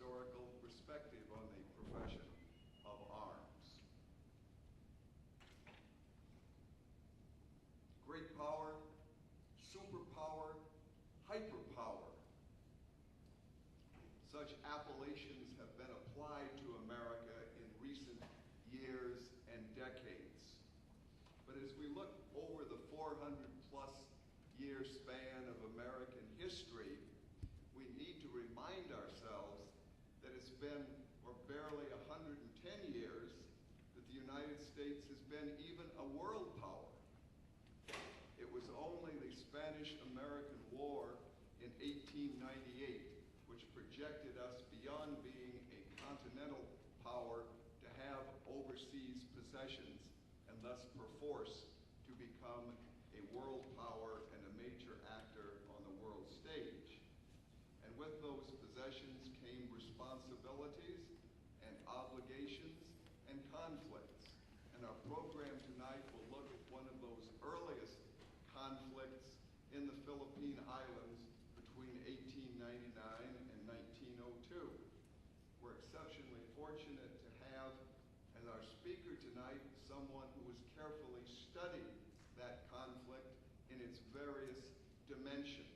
historical perspective on the profession of arms. Great power, superpower, hyperpower. Such appellations have been applied to America in recent years and decades. But as we look over the 400-plus year span of American history, we need to remind ourselves that it's been, or barely 110 years, that the United States has been even a world power. It was only the Spanish-American War in 1898 which projected us beyond being a continental power to have overseas possessions and thus perforce to become a world power and a major actor on the world stage. And with those possessions came responsibilities and obligations and conflicts. And our program tonight will look at one of those earliest conflicts in the Philippine Islands between 1899 and 1902. We're exceptionally fortunate to have as our speaker tonight someone who has carefully studied that conflict in its various dimensions.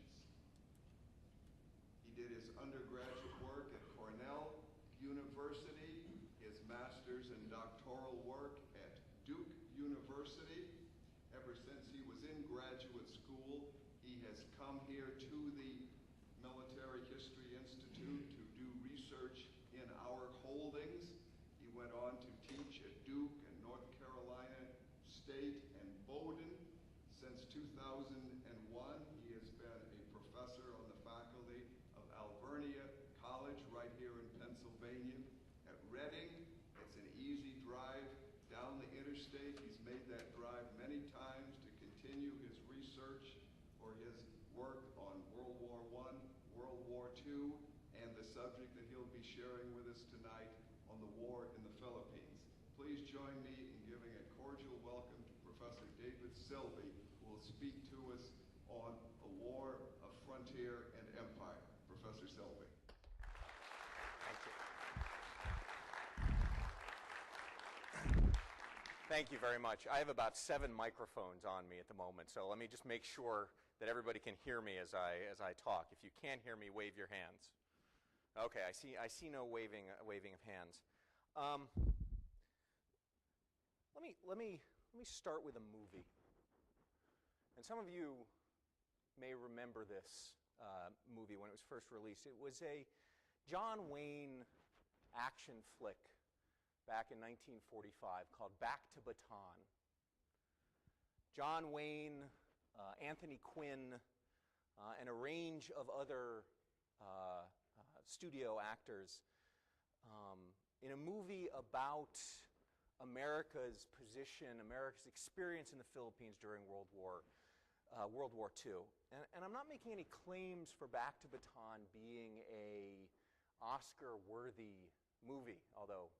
He did his undergraduate work at Cornell University, his master's and doctoral work at Duke University. Ever since he was in graduate school, he has come here to the Military History Institute to do research in our holdings. He went on to teach at Duke and North Carolina State and Bowdoin. Since 2001, he has been a professor on the faculty of Alvernia College right here in Pennsylvania. At Reading, it's an easy drive down the interstate. He's made that drive many times to continue his research or his work on World War I, World War II, and the subject that he'll be sharing with us tonight on the war in the Philippines. Please join me in giving a cordial welcome to Professor David Silbey, who will speak to us on the war of frontier and empire. Professor Silbey. Thank you very much. I have about 7 microphones on me at the moment, so let me just make sure that everybody can hear me as I talk. If you can't hear me, wave your hands. Okay, I see no waving of hands. Let me start with a movie. And some of you may remember this movie when it was first released. It was a John Wayne action flick back in 1945 called Back to Baton. John Wayne, Anthony Quinn, and a range of other studio actors in a movie about America's position, America's experience in the Philippines during World War II. And I'm not making any claims for Back to Baton being a Oscar-worthy movie, although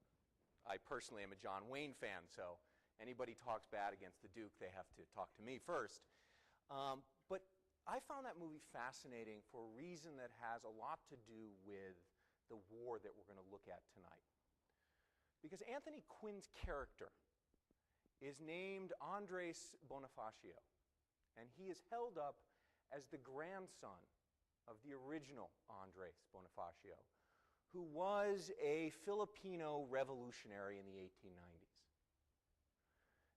I personally am a John Wayne fan, so anybody talks bad against the Duke, they have to talk to me first. But I found that movie fascinating for a reason that has a lot to do with the war that we're going to look at tonight. Because Anthony Quinn's character is named Andres Bonifacio, and he is held up as the grandson of the original Andres Bonifacio, who was a Filipino revolutionary in the 1890s.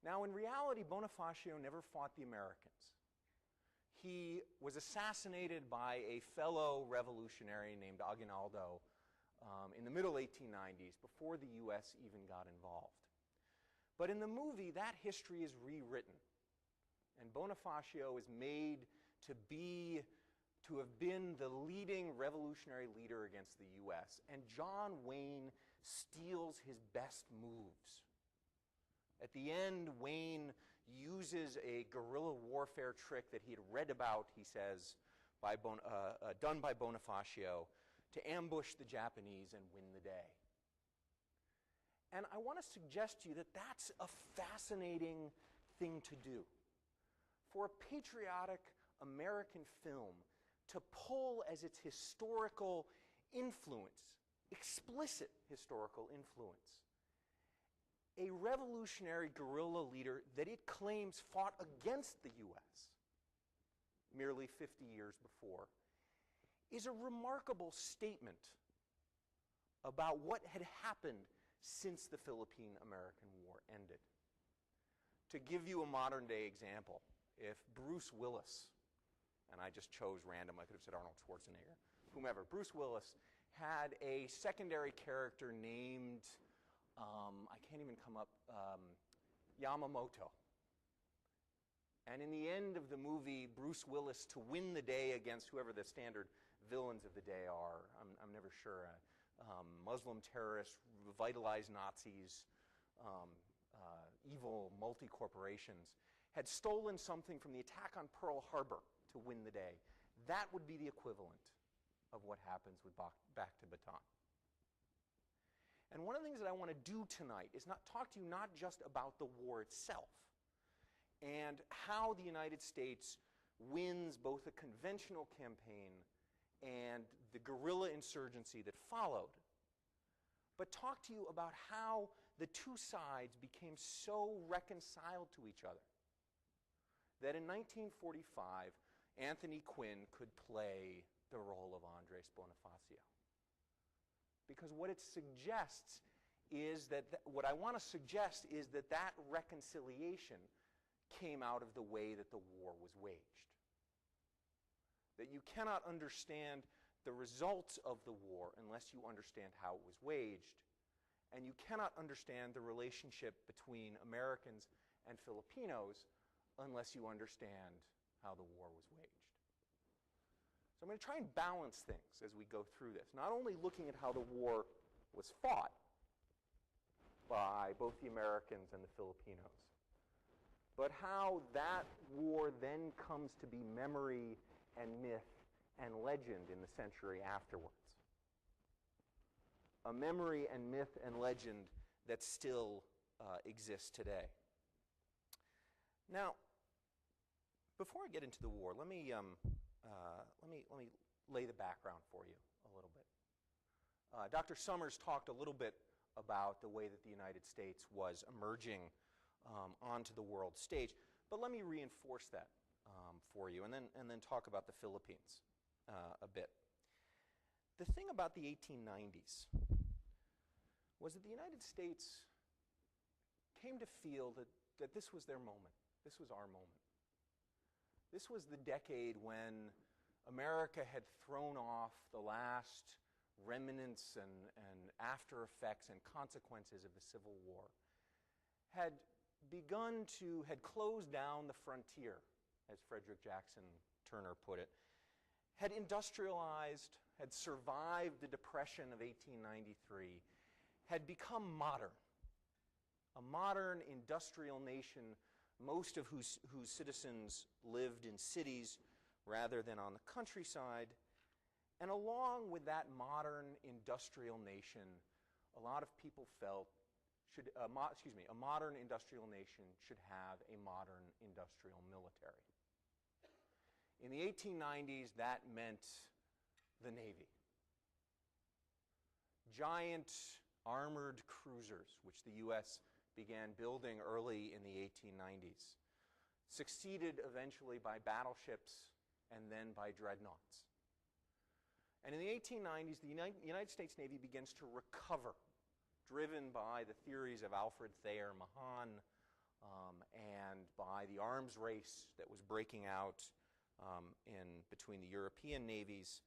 Now, in reality, Bonifacio never fought the Americans. He was assassinated by a fellow revolutionary named Aguinaldo in the middle 1890s, before the U.S. even got involved. But in the movie, that history is rewritten, and Bonifacio is made to have been the leading revolutionary leader against the U.S., and John Wayne steals his best moves. At the end, Wayne uses a guerrilla warfare trick that he had read about, he says, done by Bonifacio, to ambush the Japanese and win the day. And I want to suggest to you that that's a fascinating thing to do. For a patriotic American film to pull as its historical influence explicit historical influence, a revolutionary guerrilla leader that it claims fought against the U.S. merely 50 years before, is a remarkable statement about what had happened since the Philippine-American War ended. To give you a modern-day example, if Bruce Willis, and I just chose random, I could have said Arnold Schwarzenegger, whomever, Bruce Willis had a secondary character named, I can't even come up, Yamamoto. And in the end of the movie, Bruce Willis, to win the day against whoever the standard villains of the day are, I'm never sure, Muslim terrorists, revitalized Nazis, evil multi-corporations, had stolen something from the attack on Pearl Harbor to win the day. That would be the equivalent of what happens with Back to Bataan. And one of the things that I want to do tonight is talk to you not just about the war itself and how the United States wins both a conventional campaign and the guerrilla insurgency that followed, but talk to you about how the two sides became so reconciled to each other that in 1945, Anthony Quinn could play the role of Andres Bonifacio. Because what it suggests is that, what I want to suggest is that that reconciliation came out of the way that the war was waged. That you cannot understand the results of the war unless you understand how it was waged. And you cannot understand the relationship between Americans and Filipinos unless you understand how the war was waged. So I'm going to try and balance things as we go through this. Not only looking at how the war was fought by both the Americans and the Filipinos, but how that war then comes to be memory and myth and legend in the century afterwards. A memory and myth and legend that still exists today. Now, before I get into the war, let me lay the background for you a little bit. Dr. Summers talked a little bit about the way that the United States was emerging onto the world stage, but let me reinforce that for you, and then talk about the Philippines a bit. The thing about the 1890s was that the United States came to feel that this was their moment. This was our moment. This was the decade when America had thrown off the last remnants and after effects and consequences of the Civil War, had closed down the frontier, as Frederick Jackson Turner put it, had industrialized, had survived the Depression of 1893, had become modern, a modern industrial nation, most of whose citizens lived in cities rather than on the countryside. And along with that modern industrial nation, a lot of people felt a modern industrial nation should have a modern industrial military. In the 1890s, that meant the Navy. Giant armored cruisers, which the U.S. began building early in the 1890s, succeeded eventually by battleships and then by dreadnoughts. And in the 1890s, the United States Navy begins to recover, driven by the theories of Alfred Thayer Mahan and by the arms race that was breaking out between the European navies.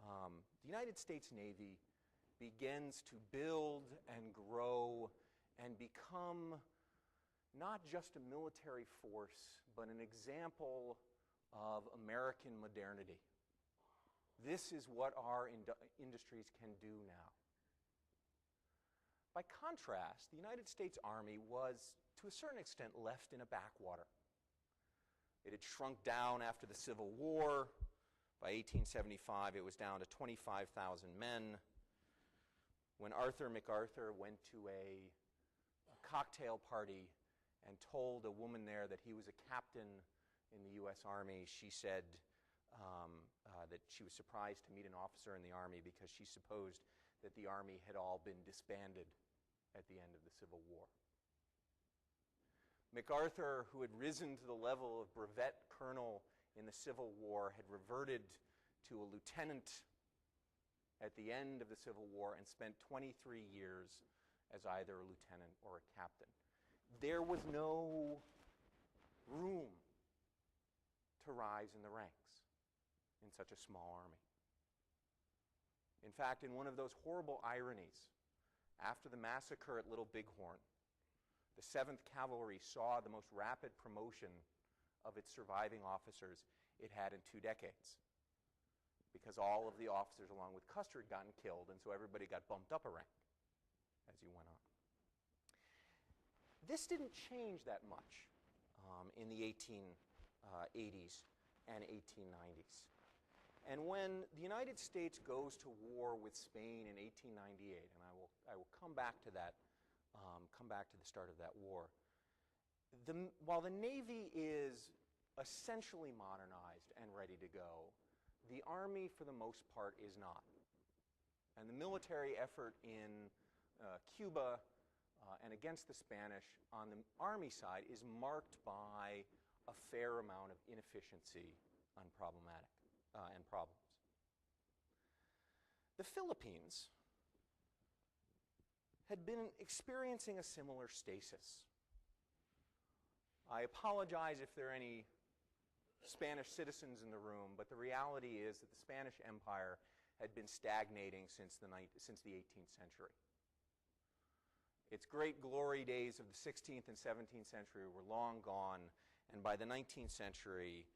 The United States Navy begins to build and grow and become not just a military force, but an example of American modernity. This is what our industries can do now. By contrast, the United States Army was, to a certain extent, left in a backwater. It had shrunk down after the Civil War. By 1875, it was down to 25,000 men. When Arthur MacArthur went to a cocktail party and told a woman there that he was a captain in the U.S. Army, she said that she was surprised to meet an officer in the Army because she supposed that the Army had all been disbanded at the end of the Civil War. MacArthur, who had risen to the level of brevet colonel in the Civil War, had reverted to a lieutenant at the end of the Civil War and spent 23 years as either a lieutenant or a captain. There was no room to rise in the ranks in such a small army. In fact, in one of those horrible ironies, after the massacre at Little Bighorn, the 7th Cavalry saw the most rapid promotion of its surviving officers it had in 2 decades, because all of the officers, along with Custer, had gotten killed, and so everybody got bumped up a rank as you went on. This didn't change that much in the 1880s and 1890s. And when the United States goes to war with Spain in 1898, and I will come back to that, come back to the start of that war, while the Navy is essentially modernized and ready to go, the Army, for the most part, is not. And the military effort in Cuba and against the Spanish on the Army side is marked by a fair amount of inefficiency and problems. The Philippines had been experiencing a similar stasis. I apologize if there are any Spanish citizens in the room, but the reality is that the Spanish Empire had been stagnating since the 18th century. Its great glory days of the 16th and 17th century were long gone, and by the 19th century,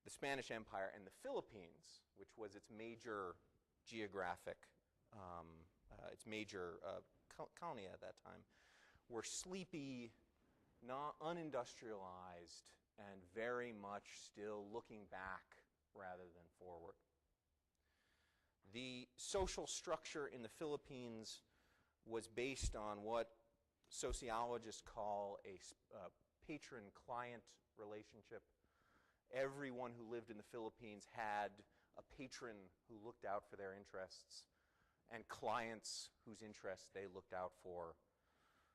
the Spanish Empire and the Philippines, which was its major geographic, its major colony at that time, were sleepy, unindustrialized, and very much still looking back rather than forward. The social structure in the Philippines was based on what sociologists call a patron-client relationship. Everyone who lived in the Philippines had a patron who looked out for their interests and clients whose interests they looked out for.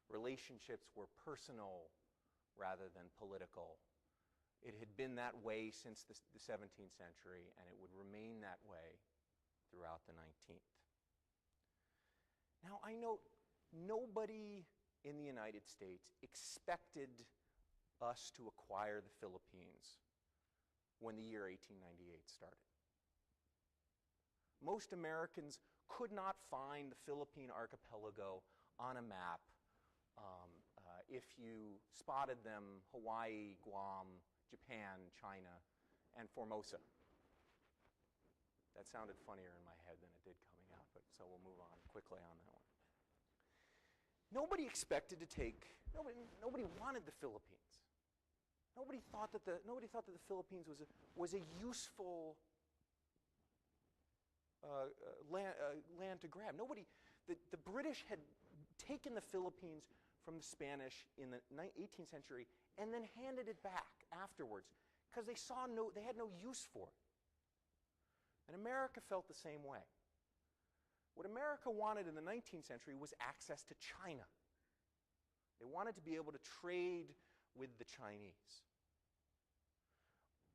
Relationships were personal rather than political. It had been that way since the 17th century, and it would remain that way throughout the 19th. Now, I note nobody in the United States expected us to acquire the Philippines when the year 1898 started. Most Americans could not find the Philippine archipelago on a map if you spotted them Hawaii, Guam, Japan, China, and Formosa. That sounded funnier in my head than it did coming out, but so we'll move on quickly on that one. Nobody expected to take, nobody wanted the Philippines. Nobody thought that the Philippines was a useful land to grab. The British had taken the Philippines from the Spanish in the 18th century and then handed it back afterwards because they had no use for it. And America felt the same way. What America wanted in the 19th century was access to China. They wanted to be able to trade with the Chinese.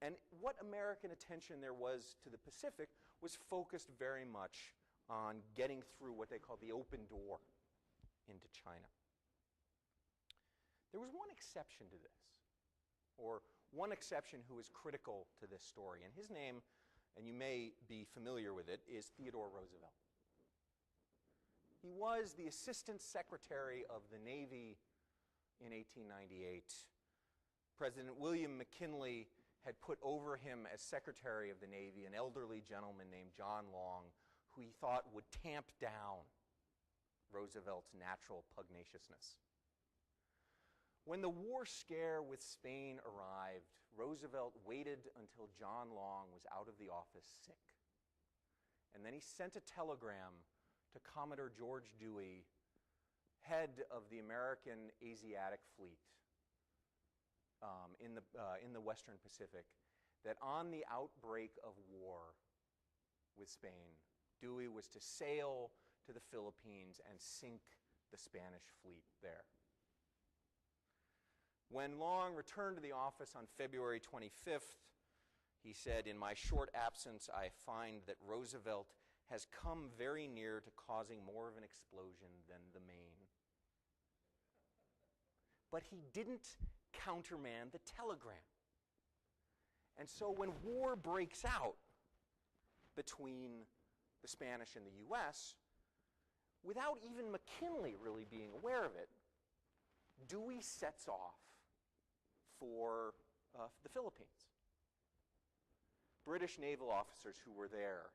And what American attention there was to the Pacific was focused very much on getting through what they called the open door into China. There was one exception to this, or one exception who is critical to this story, and his name, and you may be familiar with it, is Theodore Roosevelt. He was the Assistant Secretary of the Navy in 1898. President William McKinley had put over him as Secretary of the Navy an elderly gentleman named John Long, who he thought would tamp down Roosevelt's natural pugnaciousness. When the war scare with Spain arrived, Roosevelt waited until John Long was out of the office sick. And then he sent a telegram to Commodore George Dewey, head of the American Asiatic Fleet in the Western Pacific, that on the outbreak of war with Spain, Dewey was to sail to to the Philippines and sink the Spanish fleet there. When Long returned to the office on February 25th, he said, "In my short absence, I find that Roosevelt has come very near to causing more of an explosion than the Maine." But he didn't countermand the telegram. And so when war breaks out between the Spanish and the U.S., without even McKinley really being aware of it, Dewey sets off for the Philippines. British naval officers who were there,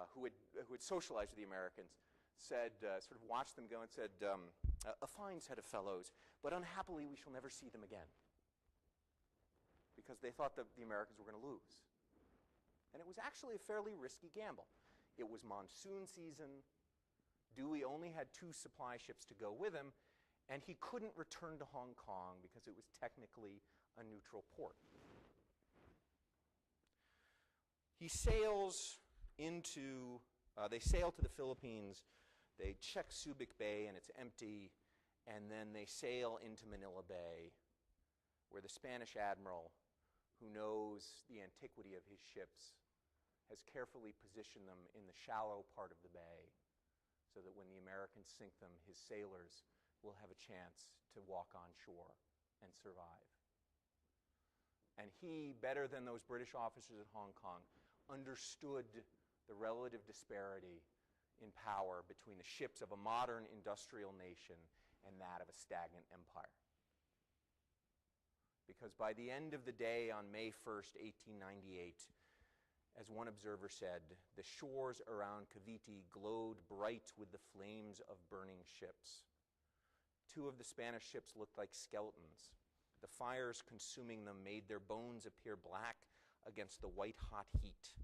who had socialized with the Americans, said, sort of watched them go and said, "A fine set of fellows, but unhappily we shall never see them again." Because they thought that the Americans were going to lose. And it was actually a fairly risky gamble. It was monsoon season. Dewey only had 2 supply ships to go with him, and he couldn't return to Hong Kong because it was technically a neutral port. He sails into, they sail to the Philippines, they check Subic Bay and it's empty, and then they sail into Manila Bay, where the Spanish admiral, who knows the antiquity of his ships, has carefully positioned them in the shallow part of the bay so that when the Americans sink them, his sailors will have a chance to walk on shore and survive. And he, better than those British officers in Hong Kong, understood the relative disparity in power between the ships of a modern industrial nation and that of a stagnant empire. Because by the end of the day on May 1st, 1898, as one observer said, the shores around Cavite glowed bright with the flames of burning ships. 2 of the Spanish ships looked like skeletons. The fires consuming them made their bones appear black against the white-hot heat,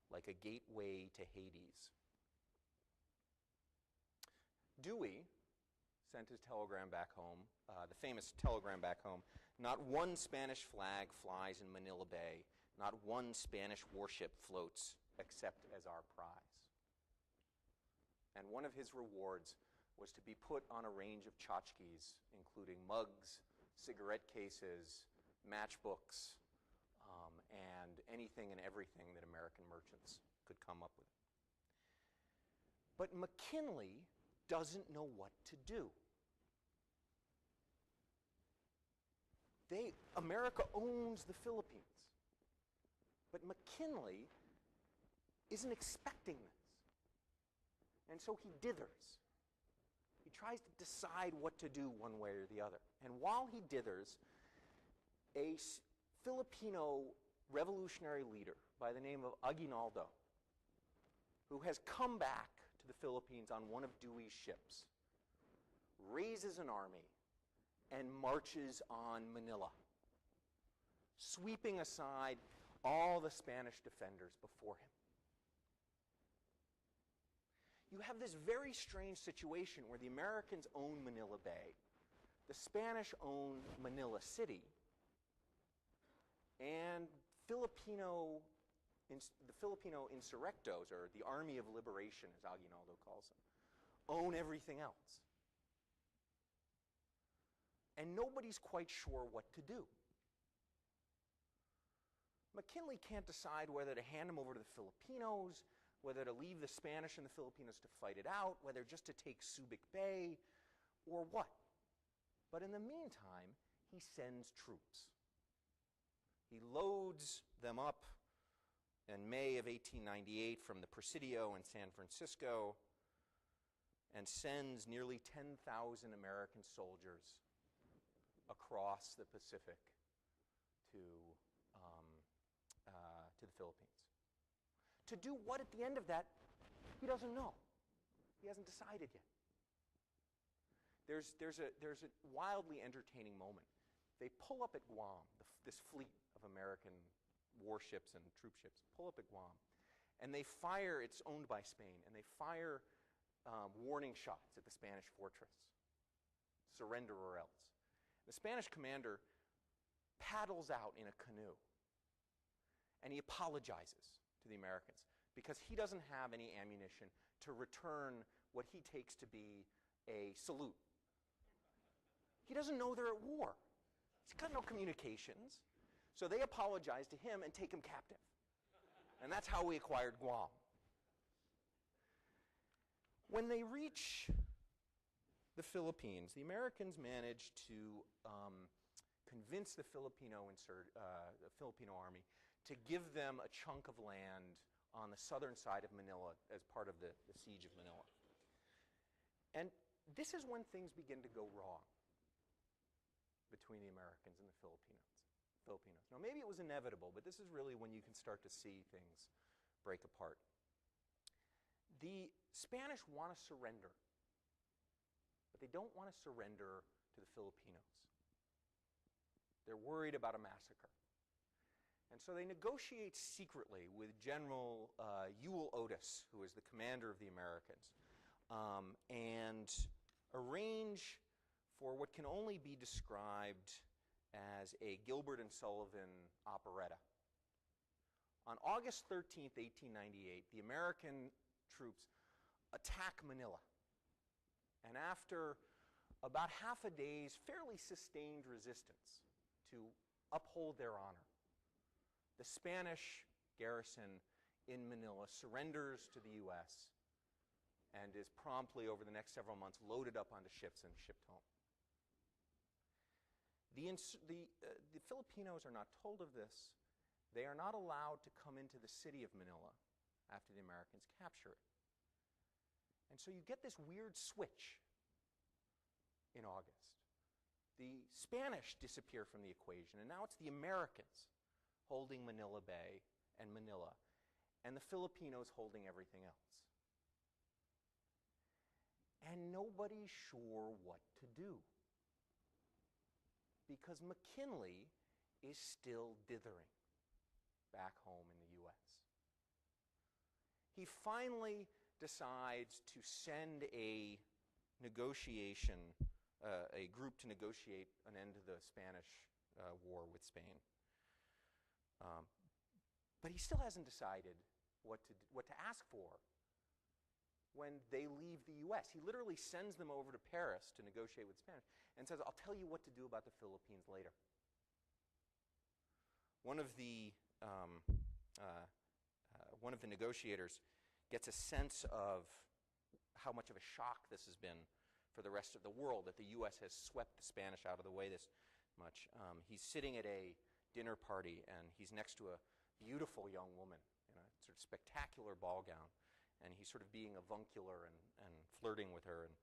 like a gateway to Hades. Dewey sent his telegram back home, the famous telegram back home. "Not one Spanish flag flies in Manila Bay. Not one Spanish warship floats except as our prize." And one of his rewards was to be put on a range of tchotchkes, including mugs, cigarette cases, matchbooks, and anything and everything that American merchants could come up with. But McKinley doesn't know what to do. America owns the Philippines. But McKinley isn't expecting this. And so he dithers. He tries to decide what to do one way or the other. And while he dithers, a Filipino revolutionary leader by the name of Aguinaldo, who has come back to the Philippines on one of Dewey's ships, raises an army and marches on Manila, sweeping aside all the Spanish defenders before him. You have this very strange situation where the Americans own Manila Bay, the Spanish own Manila City, and the Filipino insurrectos, or the Army of Liberation, as Aguinaldo calls them, own everything else. And nobody's quite sure what to do. McKinley can't decide whether to hand them over to the Filipinos, whether to leave the Spanish and the Filipinos to fight it out, whether just to take Subic Bay, or what. But in the meantime, he sends troops. He loads them up in May of 1898 from the Presidio in San Francisco and sends nearly 10,000 American soldiers across the Pacific to the Philippines. To do what at the end of that, he doesn't know. He hasn't decided yet. There's a wildly entertaining moment. They pull up at Guam, this fleet of American warships and troop ships pull up at Guam, and they fire, it's owned by Spain, and they fire warning shots at the Spanish fortress. Surrender or else. The Spanish commander paddles out in a canoe, and he apologizes to the Americans. because he doesn't have any ammunition to return what he takes to be a salute. He doesn't know they're at war. He's got no communications. So they apologize to him and take him captive. And that's how we acquired Guam. When they reach the Philippines, the Americans managed to convince the Filipino army to give them a chunk of land on the southern side of Manila as part of the siege of Manila. And this is when things begin to go wrong between the Americans and the Filipinos. Now, maybe it was inevitable, but this is really when you can start to see things break apart. The Spanish want to surrender, but they don't want to surrender to the Filipinos. They're worried about a massacre. And so they negotiate secretly with General Ewell Otis, who is the commander of the Americans, and arrange for what can only be described as a Gilbert and Sullivan operetta. On August 13th, 1898, the American troops attack Manila. And after about half a day's fairly sustained resistance to uphold their honor, the Spanish garrison in Manila surrenders to the U.S. and is promptly, over the next several months, loaded up onto ships and shipped home. The Filipinos are not told of this. They are not allowed to come into the city of Manila after the Americans capture it. And so you get this weird switch in August. The Spanish disappear from the equation, and now it's the Americans holding Manila Bay and Manila, and the Filipinos holding everything else. And nobody's sure what to do, because McKinley is still dithering back home in the U.S. He finally decides to send a negotiation, a group to negotiate an end to the Spanish war with Spain. But he still hasn't decided what to ask for when they leave the U.S. He literally sends them over to Paris to negotiate with Spanish and says, I'll tell you what to do about the Philippines later. One of the negotiators gets a sense of how much of a shock this has been for the rest of the world, that the U.S. has swept the Spanish out of the way this much. He's sitting at a dinner party, and he's next to a beautiful young woman in a sort of spectacular ball gown, and he's sort of being avuncular and flirting with her and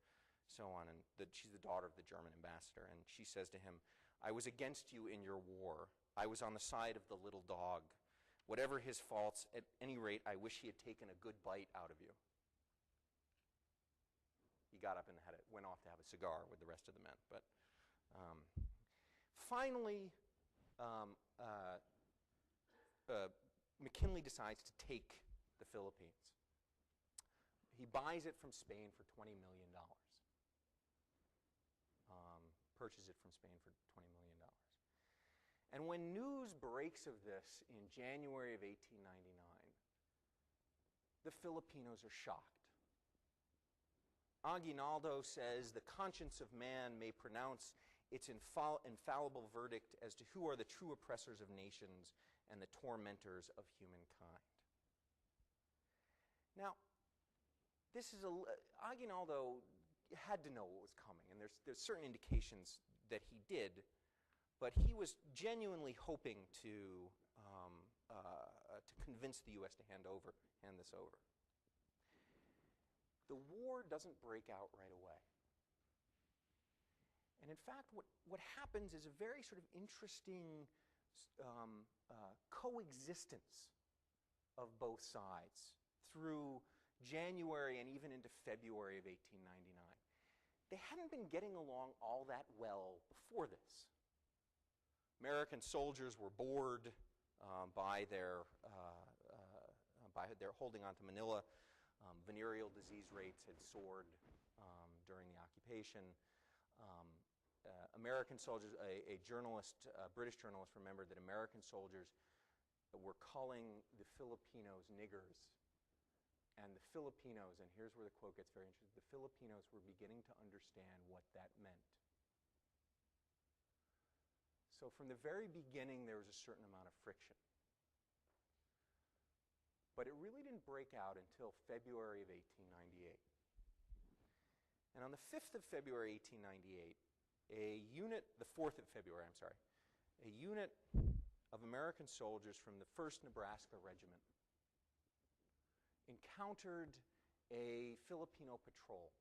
so on. And she's the daughter of the German ambassador, and she says to him, I was against you in your war. I was on the side of the little dog. Whatever his faults, at any rate, I wish he had taken a good bite out of you. He got up and went off to have a cigar with the rest of the men. But finally, McKinley decides to take the Philippines. He buys it from Spain for $20 million. Purchases it from Spain for $20 million. And when news breaks of this in January of 1899, the Filipinos are shocked. Aguinaldo says the conscience of man may pronounce its infallible verdict as to who are the true oppressors of nations and the tormentors of humankind. Now, Aguinaldo had to know what was coming, and there's certain indications that he did, but he was genuinely hoping to convince the U.S. to hand this over. The war doesn't break out right away. And in fact, what happens is a very sort of interesting coexistence of both sides through January and even into February of 1899. They hadn't been getting along all that well before this. American soldiers were bored by their holding on to Manila. Venereal disease rates had soared during the occupation. American soldiers, a British journalist remembered that American soldiers were calling the Filipinos niggers And the Filipinos, and here's where the quote gets very interesting, the Filipinos were beginning to understand what that meant. So from the very beginning, there was a certain amount of friction. But it really didn't break out until February of 1898. And on the 5th of February, 1898, the 4th of February, I'm sorry, a unit of American soldiers from the 1st Nebraska Regiment encountered a Filipino patrol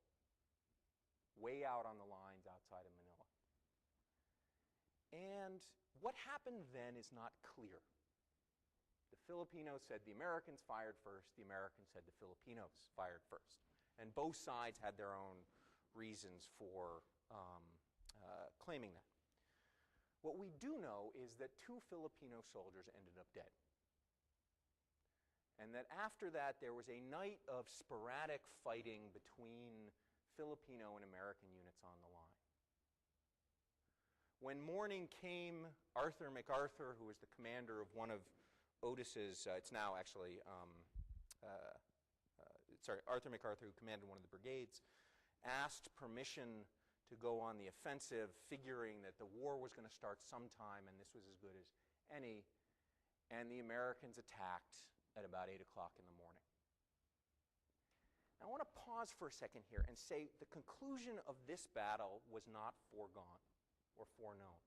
way out on the lines outside of Manila. And what happened then is not clear. The Filipinos said the Americans fired first, the Americans said the Filipinos fired first. And both sides had their own reasons for claiming that. What we do know is that 2 Filipino soldiers ended up dead. And that after that, there was a night of sporadic fighting between Filipino and American units on the line. When morning came, Arthur MacArthur, who was the commander of one of Otis's, it's now actually, Arthur MacArthur, who commanded one of the brigades, asked permission to go on the offensive, figuring that the war was going to start sometime, and this was as good as any. And the Americans attacked at about 8 o'clock in the morning. Now, I want to pause for a second here and say the conclusion of this battle was not foregone or foreknown.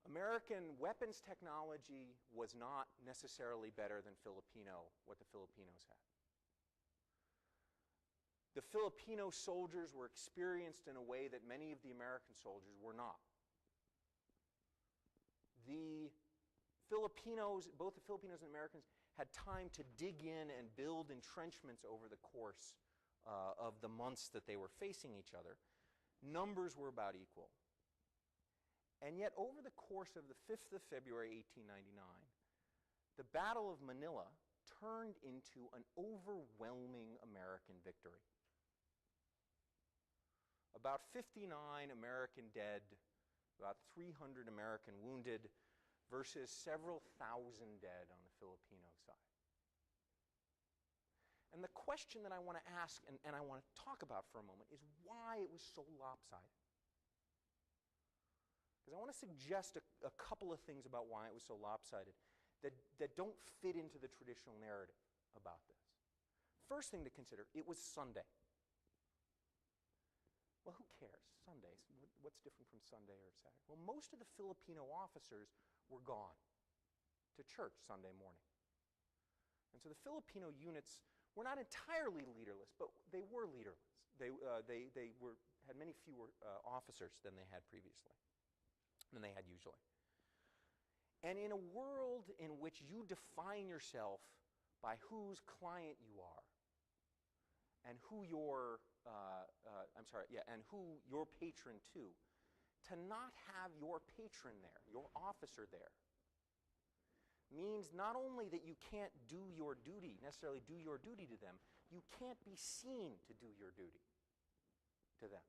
American weapons technology was not necessarily better than what the Filipinos had. The Filipino soldiers were experienced in a way that many of the American soldiers were not. The Filipinos, both the Filipinos and Americans, had time to dig in and build entrenchments over the course of the months that they were facing each other. Numbers were about equal. And yet, over the course of the 5th of February, 1899, the Battle of Manila turned into an overwhelming American victory. About 59 American dead, about 300 American wounded, versus several thousand dead on the Filipino side. And the question that I want to ask and I want to talk about for a moment is why it was so lopsided. Because I want to suggest a couple of things about why it was so lopsided that don't fit into the traditional narrative about this. First thing to consider, it was Sunday. Well, who cares? Sundays. What's different from Sunday or Saturday? Well, most of the Filipino officers were gone to church Sunday morning. And so the Filipino units were not entirely leaderless, but they were leaderless. They had many fewer officers than they had previously, than they had usually. And in a world in which you define yourself by whose client you are, and who your patron to not have your patron there, your officer there, means not only that you can't necessarily do your duty to them, you can't be seen to do your duty to them.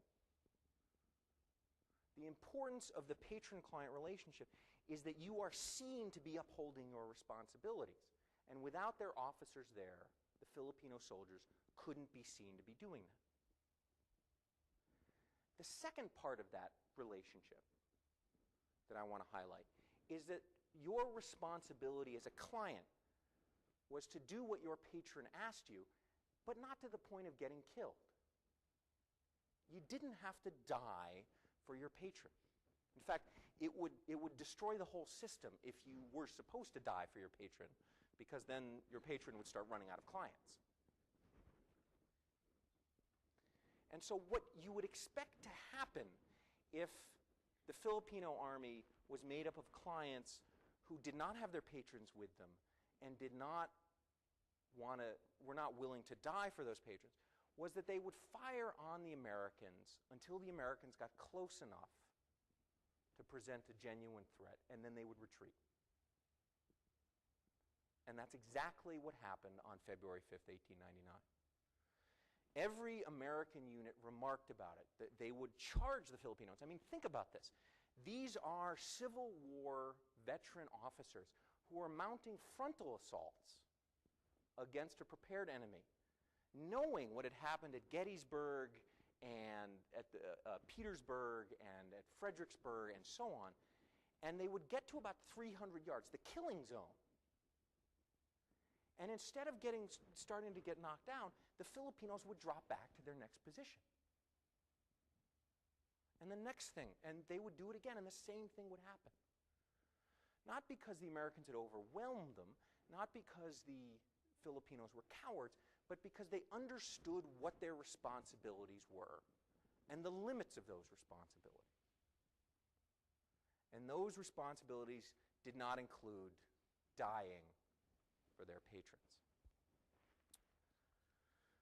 The importance of the patron-client relationship is that you are seen to be upholding your responsibilities. And without their officers there, the Filipino soldiers couldn't be seen to be doing that. The second part of that relationship that I want to highlight is that your responsibility as a client was to do what your patron asked you, but not to the point of getting killed. You didn't have to die for your patron. In fact, it would destroy the whole system if you were supposed to die for your patron, because then your patron would start running out of clients. And so what you would expect to happen if the Filipino army was made up of clients who did not have their patrons with them and were not willing to die for those patrons, was that they would fire on the Americans until the Americans got close enough to present a genuine threat, and then they would retreat. And that's exactly what happened on February 5th, 1899. Every American unit remarked about it, that they would charge the Filipinos. I mean, think about this. These are Civil War veteran officers who are mounting frontal assaults against a prepared enemy, knowing what had happened at Gettysburg and at Petersburg and at Fredericksburg and so on, and they would get to about 300 yards, the killing zone. And instead of starting to get knocked down, the Filipinos would drop back to their next position. And the next thing, and they would do it again, and the same thing would happen. Not because the Americans had overwhelmed them, not because the Filipinos were cowards, but because they understood what their responsibilities were and the limits of those responsibilities. And those responsibilities did not include dying for their patrons.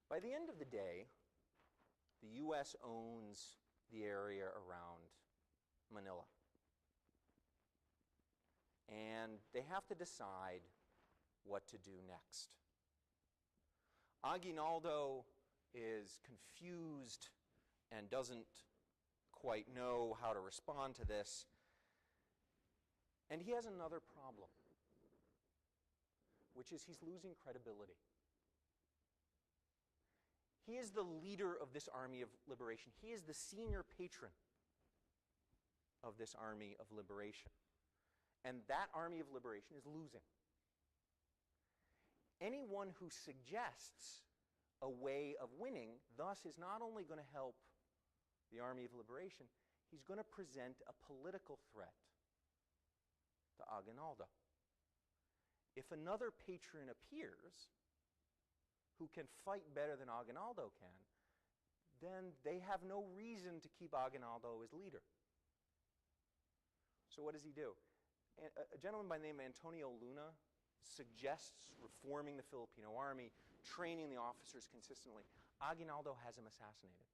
By the end of the day, the U.S. owns the area around Manila. And they have to decide what to do next. Aguinaldo is confused and doesn't quite know how to respond to this. And he has another problem, which is he's losing credibility. He is the leader of this army of liberation. He is the senior patron of this army of liberation. And that army of liberation is losing. Anyone who suggests a way of winning, thus, is not only going to help the army of liberation, he's going to present a political threat to Aguinaldo. If another patron appears who can fight better than Aguinaldo can, then they have no reason to keep Aguinaldo as leader. So what does he do? A gentleman by the name of Antonio Luna suggests reforming the Filipino army, training the officers consistently. Aguinaldo has him assassinated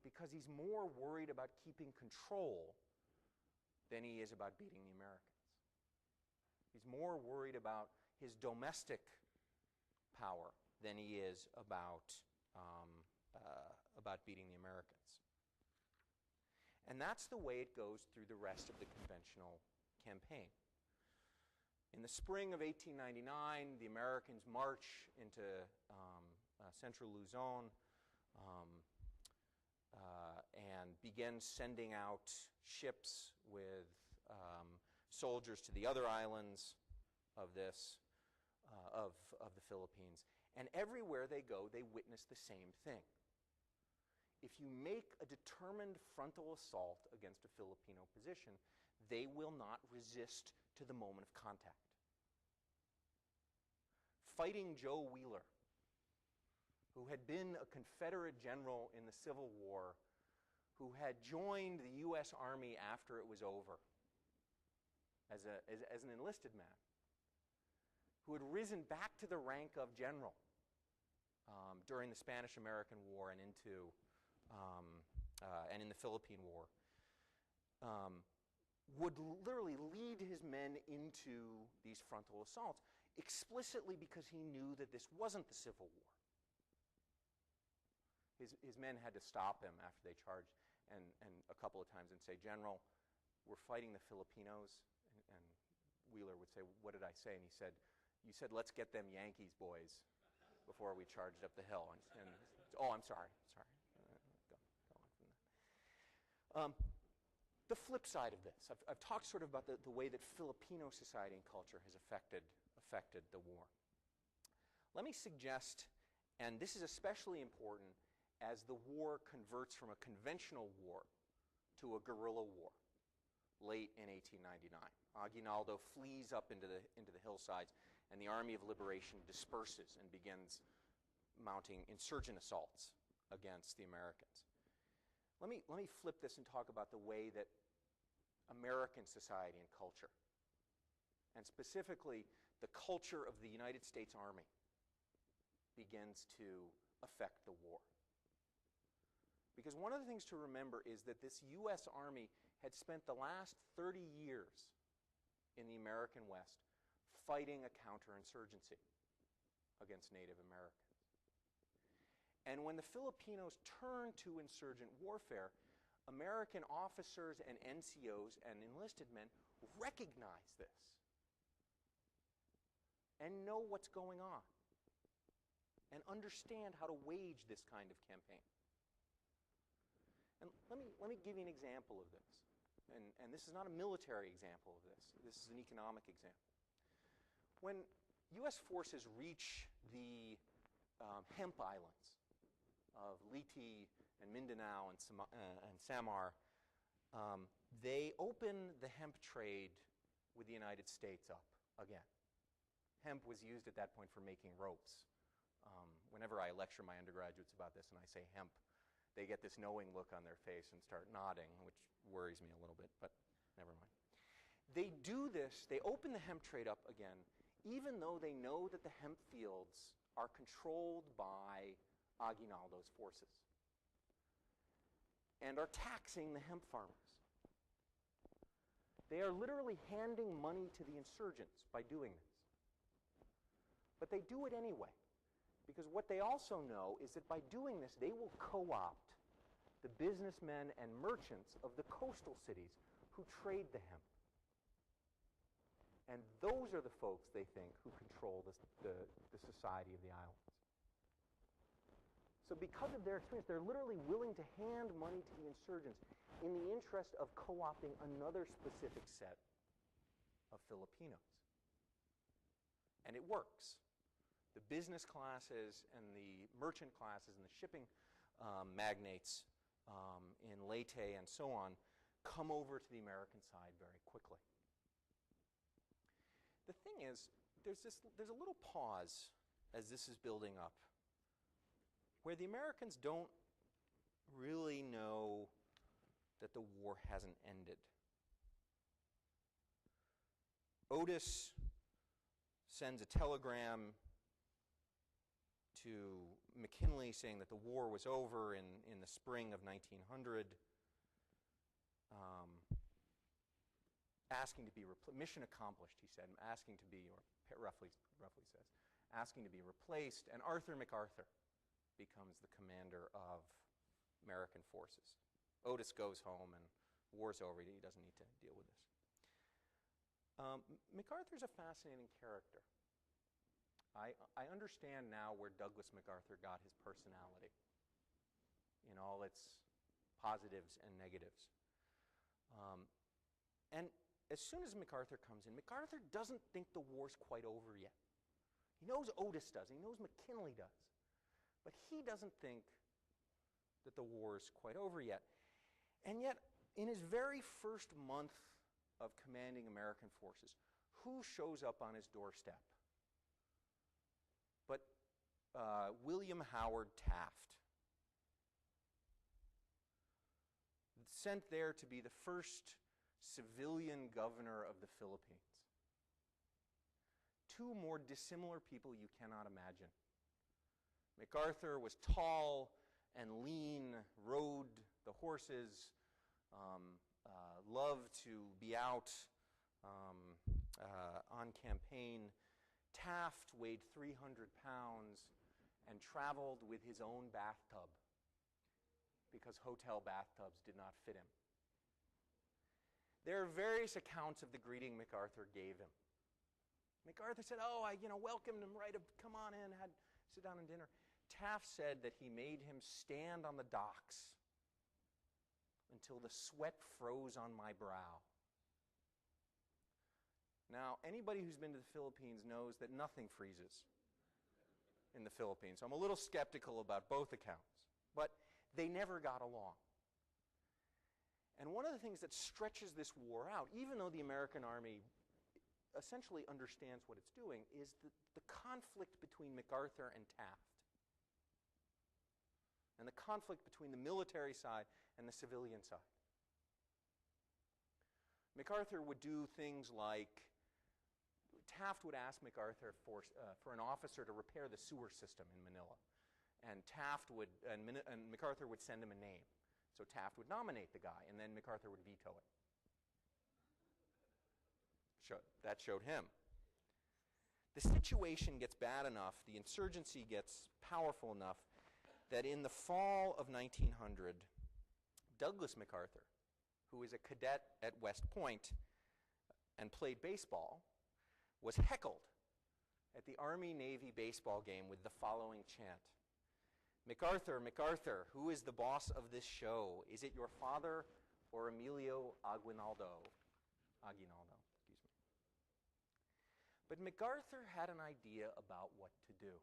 because he's more worried about keeping control than he is about beating the Americans. He's more worried about his domestic power than he is about beating the Americans. And that's the way it goes through the rest of the conventional campaign. In the spring of 1899, the Americans march into central Luzon and begin sending out ships with soldiers to the other islands of the Philippines. And everywhere they go, they witness the same thing. If you make a determined frontal assault against a Filipino position, they will not resist to the moment of contact. Fighting Joe Wheeler, who had been a Confederate general in the Civil War, who had joined the U.S. Army after it was over as an enlisted man, who had risen back to the rank of general during the Spanish-American War and in the Philippine War, would literally lead his men into these frontal assaults, explicitly because he knew that this wasn't the Civil War. His men had to stop him after they charged, and a couple of times and say, "General, we're fighting the Filipinos." And Wheeler would say, "What did I say?" And he said, "You said, let's get them Yankees boys before we charged up the hill." And oh, I'm sorry. Go on from that. The flip side of this, I've talked sort of about the way that Filipino society and culture has affected the war. Let me suggest, and this is especially important as the war converts from a conventional war to a guerrilla war late in 1899. Aguinaldo flees up into the hillsides, and the Army of Liberation disperses and begins mounting insurgent assaults against the Americans. Let me flip this and talk about the way that American society and culture, and specifically the culture of the United States Army, begins to affect the war. Because one of the things to remember is that this U.S. Army had spent the last 30 years in the American West fighting a counterinsurgency against Native Americans. And when the Filipinos turned to insurgent warfare, American officers and NCOs and enlisted men recognized this. and know what's going on and understand how to wage this kind of campaign. And let me give you an example of this. And this is not a military example of this. This is an economic example. When U.S. forces reach the hemp islands of Leyte and Mindanao and Samar, they open the hemp trade with the United States up again. Hemp was used at that point for making ropes. Whenever I lecture my undergraduates about this and I say hemp, they get this knowing look on their face and start nodding, which worries me a little bit, but never mind. They do this, they open the hemp trade up again, even though they know that the hemp fields are controlled by Aguinaldo's forces and are taxing the hemp farmers. They are literally handing money to the insurgents by doing this. But they do it anyway, because what they also know is that by doing this, they will co-opt the businessmen and merchants of the coastal cities who trade the hemp. And those are the folks, they think, who control the society of the islands. So because of their experience, they're literally willing to hand money to the insurgents in the interest of co-opting another specific set of Filipinos. And it works. The business classes and the merchant classes and the shipping magnates in Leyte and so on come over to the American side very quickly. The thing is, there's a little pause as this is building up, where the Americans don't really know that the war hasn't ended. Otis sends a telegram to McKinley saying that the war was over in the spring of 1900, asking to be mission accomplished, he said, asking to be, or roughly says, asking to be replaced, and Arthur MacArthur becomes the commander of American forces. Otis goes home and war's over. He doesn't need to deal with this. MacArthur's a fascinating character. I understand now where Douglas MacArthur got his personality in all its positives and negatives. And as soon as MacArthur comes in, MacArthur doesn't think the war's quite over yet. He knows Otis does. He knows McKinley does. But he doesn't think that the war's quite over yet. And yet, in his very first month of commanding American forces, who shows up on his doorstep but William Howard Taft, sent there to be the first civilian governor of the Philippines. Two more dissimilar people you cannot imagine. MacArthur was tall and lean, rode the horses, loved to be out on campaign. Taft weighed 300 pounds and traveled with his own bathtub because hotel bathtubs did not fit him. There are various accounts of the greeting MacArthur gave him. MacArthur said, "Oh, I welcomed him right up, come on in, sit down and dinner." Taft said that he made him stand on the docks until the sweat froze on my brow. Now, anybody who's been to the Philippines knows that nothing freezes in the Philippines. So I'm a little skeptical about both accounts. But they never got along. And one of the things that stretches this war out, even though the American army essentially understands what it's doing, is the conflict between MacArthur and Taft. And the conflict between the military side and the civilian side. MacArthur would do things like, Taft would ask MacArthur for an officer to repair the sewer system in Manila. And MacArthur would send him a name. So Taft would nominate the guy, and then MacArthur would veto it. That showed him. The situation gets bad enough, the insurgency gets powerful enough, that in the fall of 1900, Douglas MacArthur, who is a cadet at West Point and played baseball, was heckled at the Army-Navy baseball game with the following chant. MacArthur, MacArthur, who is the boss of this show? Is it your father or Emilio Aguinaldo? Aguinaldo, excuse me. But MacArthur had an idea about what to do.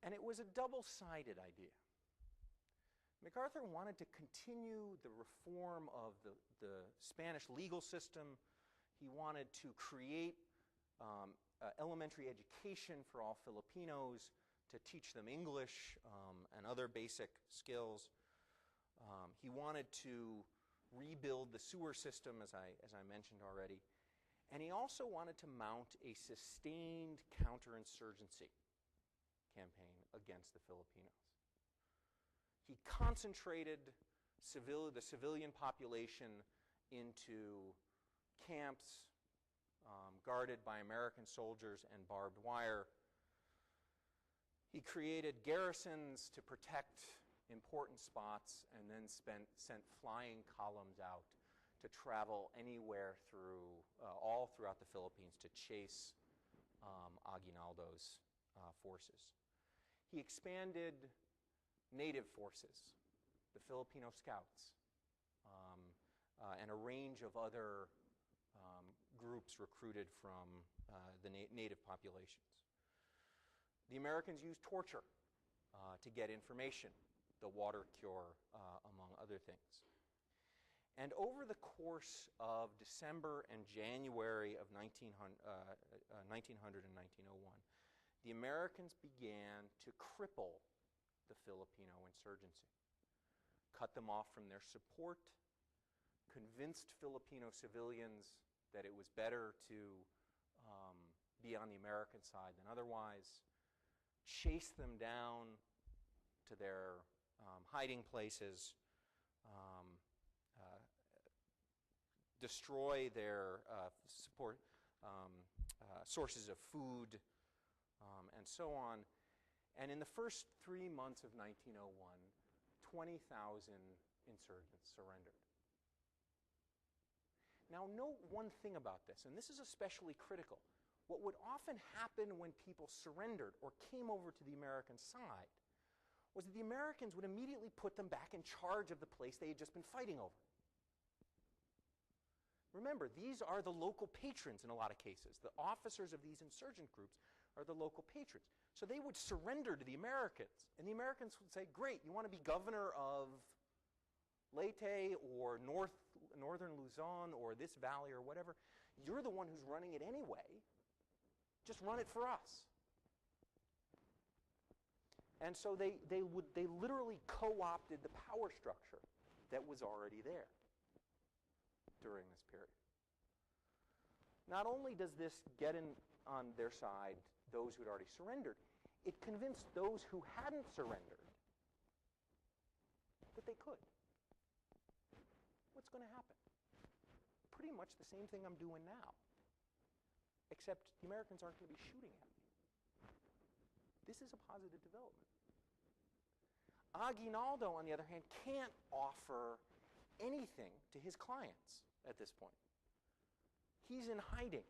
And it was a double-sided idea. MacArthur wanted to continue the reform of the Spanish legal system. He wanted to create elementary education for all Filipinos, to teach them English and other basic skills. He wanted to rebuild the sewer system, as I mentioned already. And he also wanted to mount a sustained counterinsurgency campaign against the Filipinos. He concentrated the civilian population into camps guarded by American soldiers and barbed wire. He created garrisons to protect important spots and then sent flying columns out to travel anywhere all throughout the Philippines to chase Aguinaldo's forces. He expanded native forces, the Filipino Scouts, and a range of other groups recruited from the native populations. The Americans used torture to get information, the water cure, among other things. And over the course of December and January of 1900 and 1901, the Americans began to cripple the Filipino insurgency, cut them off from their support, convinced Filipino civilians that it was better to be on the American side than otherwise, chase them down to their hiding places, destroy their sources of food, and so on. And in the first 3 months of 1901, 20,000 insurgents surrendered. Now, note one thing about this, and this is especially critical. What would often happen when people surrendered or came over to the American side was that the Americans would immediately put them back in charge of the place they had just been fighting over. Remember, these are the local patrons in a lot of cases. The officers of these insurgent groups are the local patrons. So they would surrender to the Americans, and the Americans would say, great, you want to be governor of Leyte or northern Luzon or this valley or whatever, you're the one who's running it anyway. Just run it for us. And so they literally co-opted the power structure that was already there during this period. Not only does this get on their side those who had already surrendered, it convinced those who hadn't surrendered that they could. What's going to happen? Pretty much the same thing I'm doing now, except the Americans aren't going to be shooting at me. This is a positive development. Aguinaldo, on the other hand, can't offer anything to his clients at this point. He's in hiding.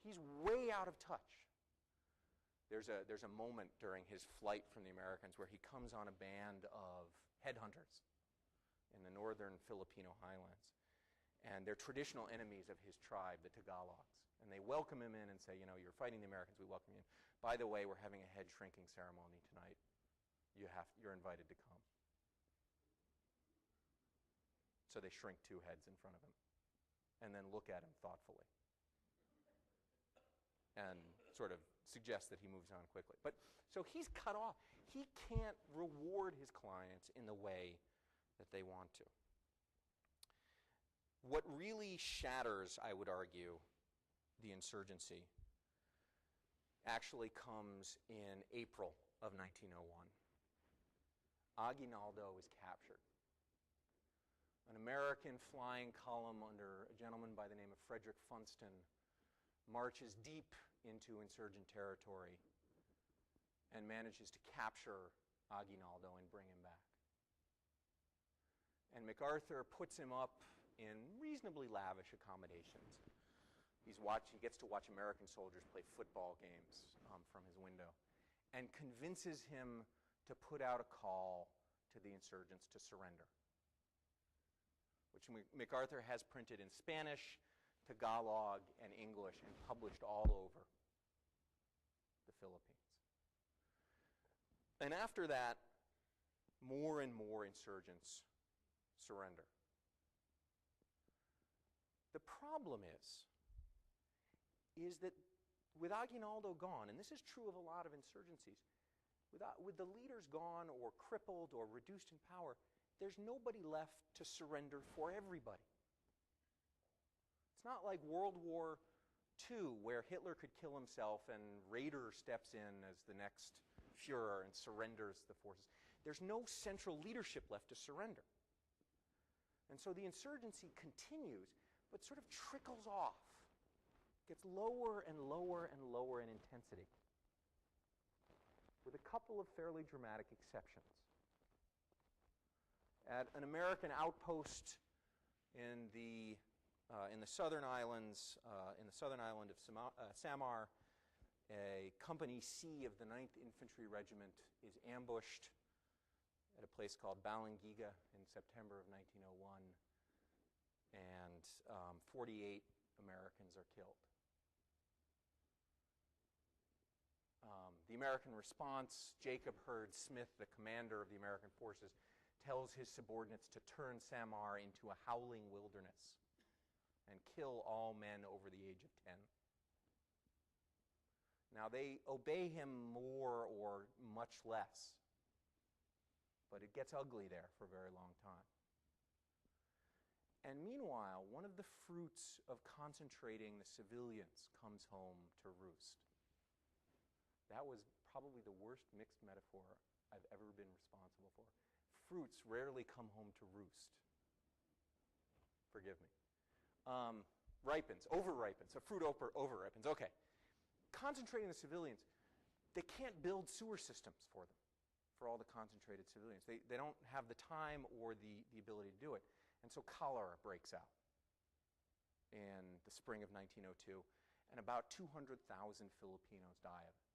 He's way out of touch. There's a moment during his flight from the Americans where he comes on a band of headhunters in the northern Filipino highlands. And they're traditional enemies of his tribe, the Tagalogs. And they welcome him in and say, you know, you're fighting the Americans, we welcome you in. By the way, we're having a head shrinking ceremony tonight. You're invited to come. So they shrink 2 heads in front of him and then look at him thoughtfully and sort of suggest that he moves on quickly. But so he's cut off. He can't reward his clients in the way that they want to. What really shatters, I would argue, the insurgency actually comes in April of 1901. Aguinaldo is captured. An American flying column under a gentleman by the name of Frederick Funston marches deep into insurgent territory and manages to capture Aguinaldo and bring him back. And MacArthur puts him up in reasonably lavish accommodations He gets to watch American soldiers play football games from his window, and convinces him to put out a call to the insurgents to surrender, which MacArthur has printed in Spanish, Tagalog, and English, and published all over the Philippines. And after that, more and more insurgents surrender. The problem is that with Aguinaldo gone, and this is true of a lot of insurgencies, with the leaders gone or crippled or reduced in power, there's nobody left to surrender for everybody. It's not like World War II, where Hitler could kill himself and Raeder steps in as the next Führer and surrenders the forces. There's no central leadership left to surrender. And so the insurgency continues, but sort of trickles off, gets lower and lower and lower in intensity, with a couple of fairly dramatic exceptions. At an American outpost in the southern islands, in the southern island of Samar, a Company C of the 9th Infantry Regiment is ambushed at a place called Balangiga in September of 1901, and 48 Americans are killed. The American response, Jacob Hurd Smith, the commander of the American forces, tells his subordinates to turn Samar into a howling wilderness and kill all men over the age of 10. Now, they obey him more or much less, but it gets ugly there for a very long time. And meanwhile, one of the fruits of concentrating the civilians comes home to roost. That was probably the worst mixed metaphor I've ever been responsible for. Fruits rarely come home to roost. Forgive me. Ripens, over-ripens. A fruit over-ripens. Okay. Concentrating the civilians, they can't build sewer systems for them, for all the concentrated civilians. They don't have the time or the ability to do it. And so cholera breaks out in the spring of 1902, and about 200,000 Filipinos die of it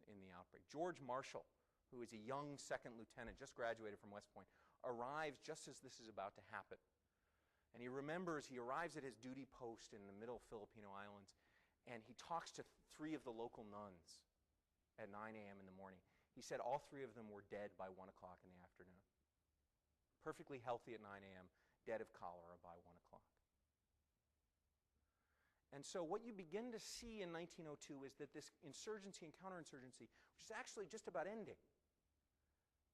in the outbreak. George Marshall, who is a young second lieutenant, just graduated from West Point, arrives just as this is about to happen. And he arrives at his duty post in the middle Filipino islands, and he talks to 3 of the local nuns at 9 a.m. in the morning. He said all 3 of them were dead by 1 o'clock in the afternoon. Perfectly healthy at 9 a.m., dead of cholera by 1 o'clock. And so what you begin to see in 1902 is that this insurgency and counterinsurgency, which is actually just about ending,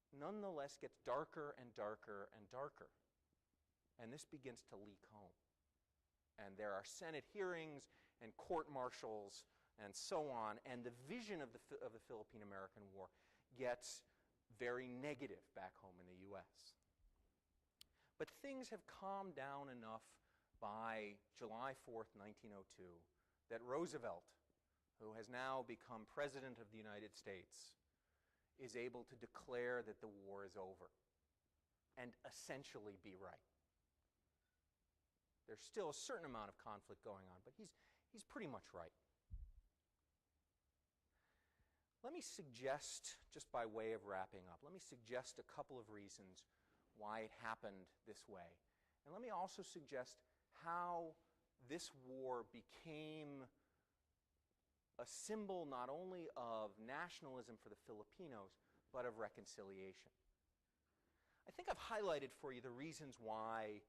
nonetheless gets darker and darker and darker. And this begins to leak home. And there are Senate hearings and court-martials and so on, and the vision of the Philippine-American War gets very negative back home in the U.S. But things have calmed down enough by July 4th, 1902, that Roosevelt, who has now become President of the United States, is able to declare that the war is over and essentially be right. There's still a certain amount of conflict going on, but he's pretty much right. Let me suggest, just by way of wrapping up, let me suggest a couple of reasons why it happened this way. And let me also suggest how this war became a symbol not only of nationalism for the Filipinos, but of reconciliation. I think I've highlighted for you the reasons why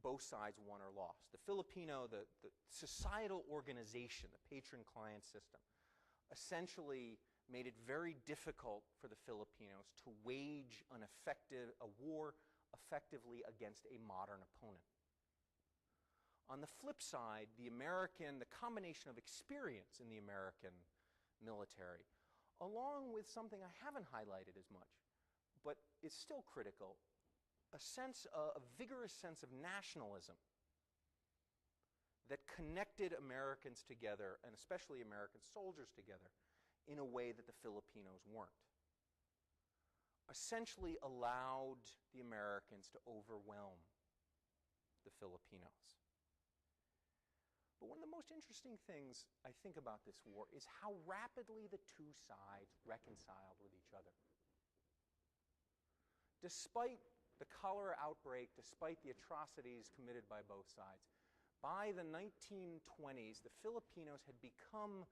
both sides won or lost. The Filipino, the societal organization, the patron-client system, essentially made it very difficult for the Filipinos to wage a war effectively against a modern opponent. On the flip side, the combination of experience in the American military, along with something I haven't highlighted as much, but is still critical, a vigorous sense of nationalism that connected Americans together, and especially American soldiers together, in a way that the Filipinos weren't, essentially allowed the Americans to overwhelm the Filipinos. But one of the most interesting things I think about this war is how rapidly the two sides reconciled with each other. Despite the cholera outbreak, despite the atrocities committed by both sides, by the 1920s, the Filipinos had become,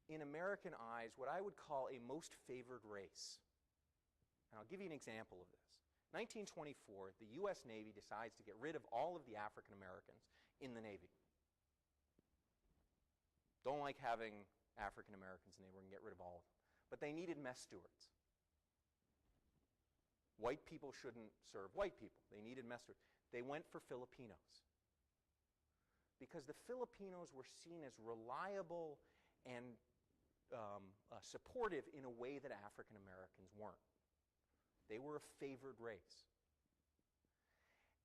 in American eyes, what I would call a most favored race. And I'll give you an example of this. 1924, the U.S. Navy decides to get rid of all of the African Americans in the Navy. Don't like having African Americans in the Navy. We're going to get rid of all of them. But they needed mess stewards. White people shouldn't serve white people. They needed mess stewards. They went for Filipinos, because the Filipinos were seen as reliable and supportive in a way that African Americans weren't. They were a favored race.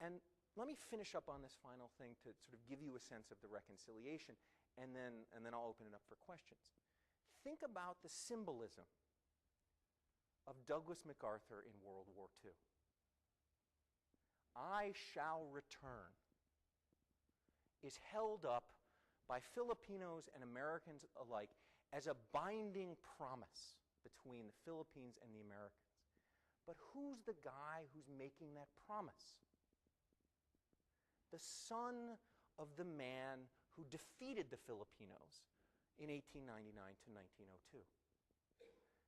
And let me finish up on this final thing to sort of give you a sense of the reconciliation, and then I'll open it up for questions. Think about the symbolism of Douglas MacArthur in World War II. I shall return is held up by Filipinos and Americans alike as a binding promise between the Philippines and the Americans. But who's the guy who's making that promise? The son of the man who defeated the Filipinos in 1899 to 1902.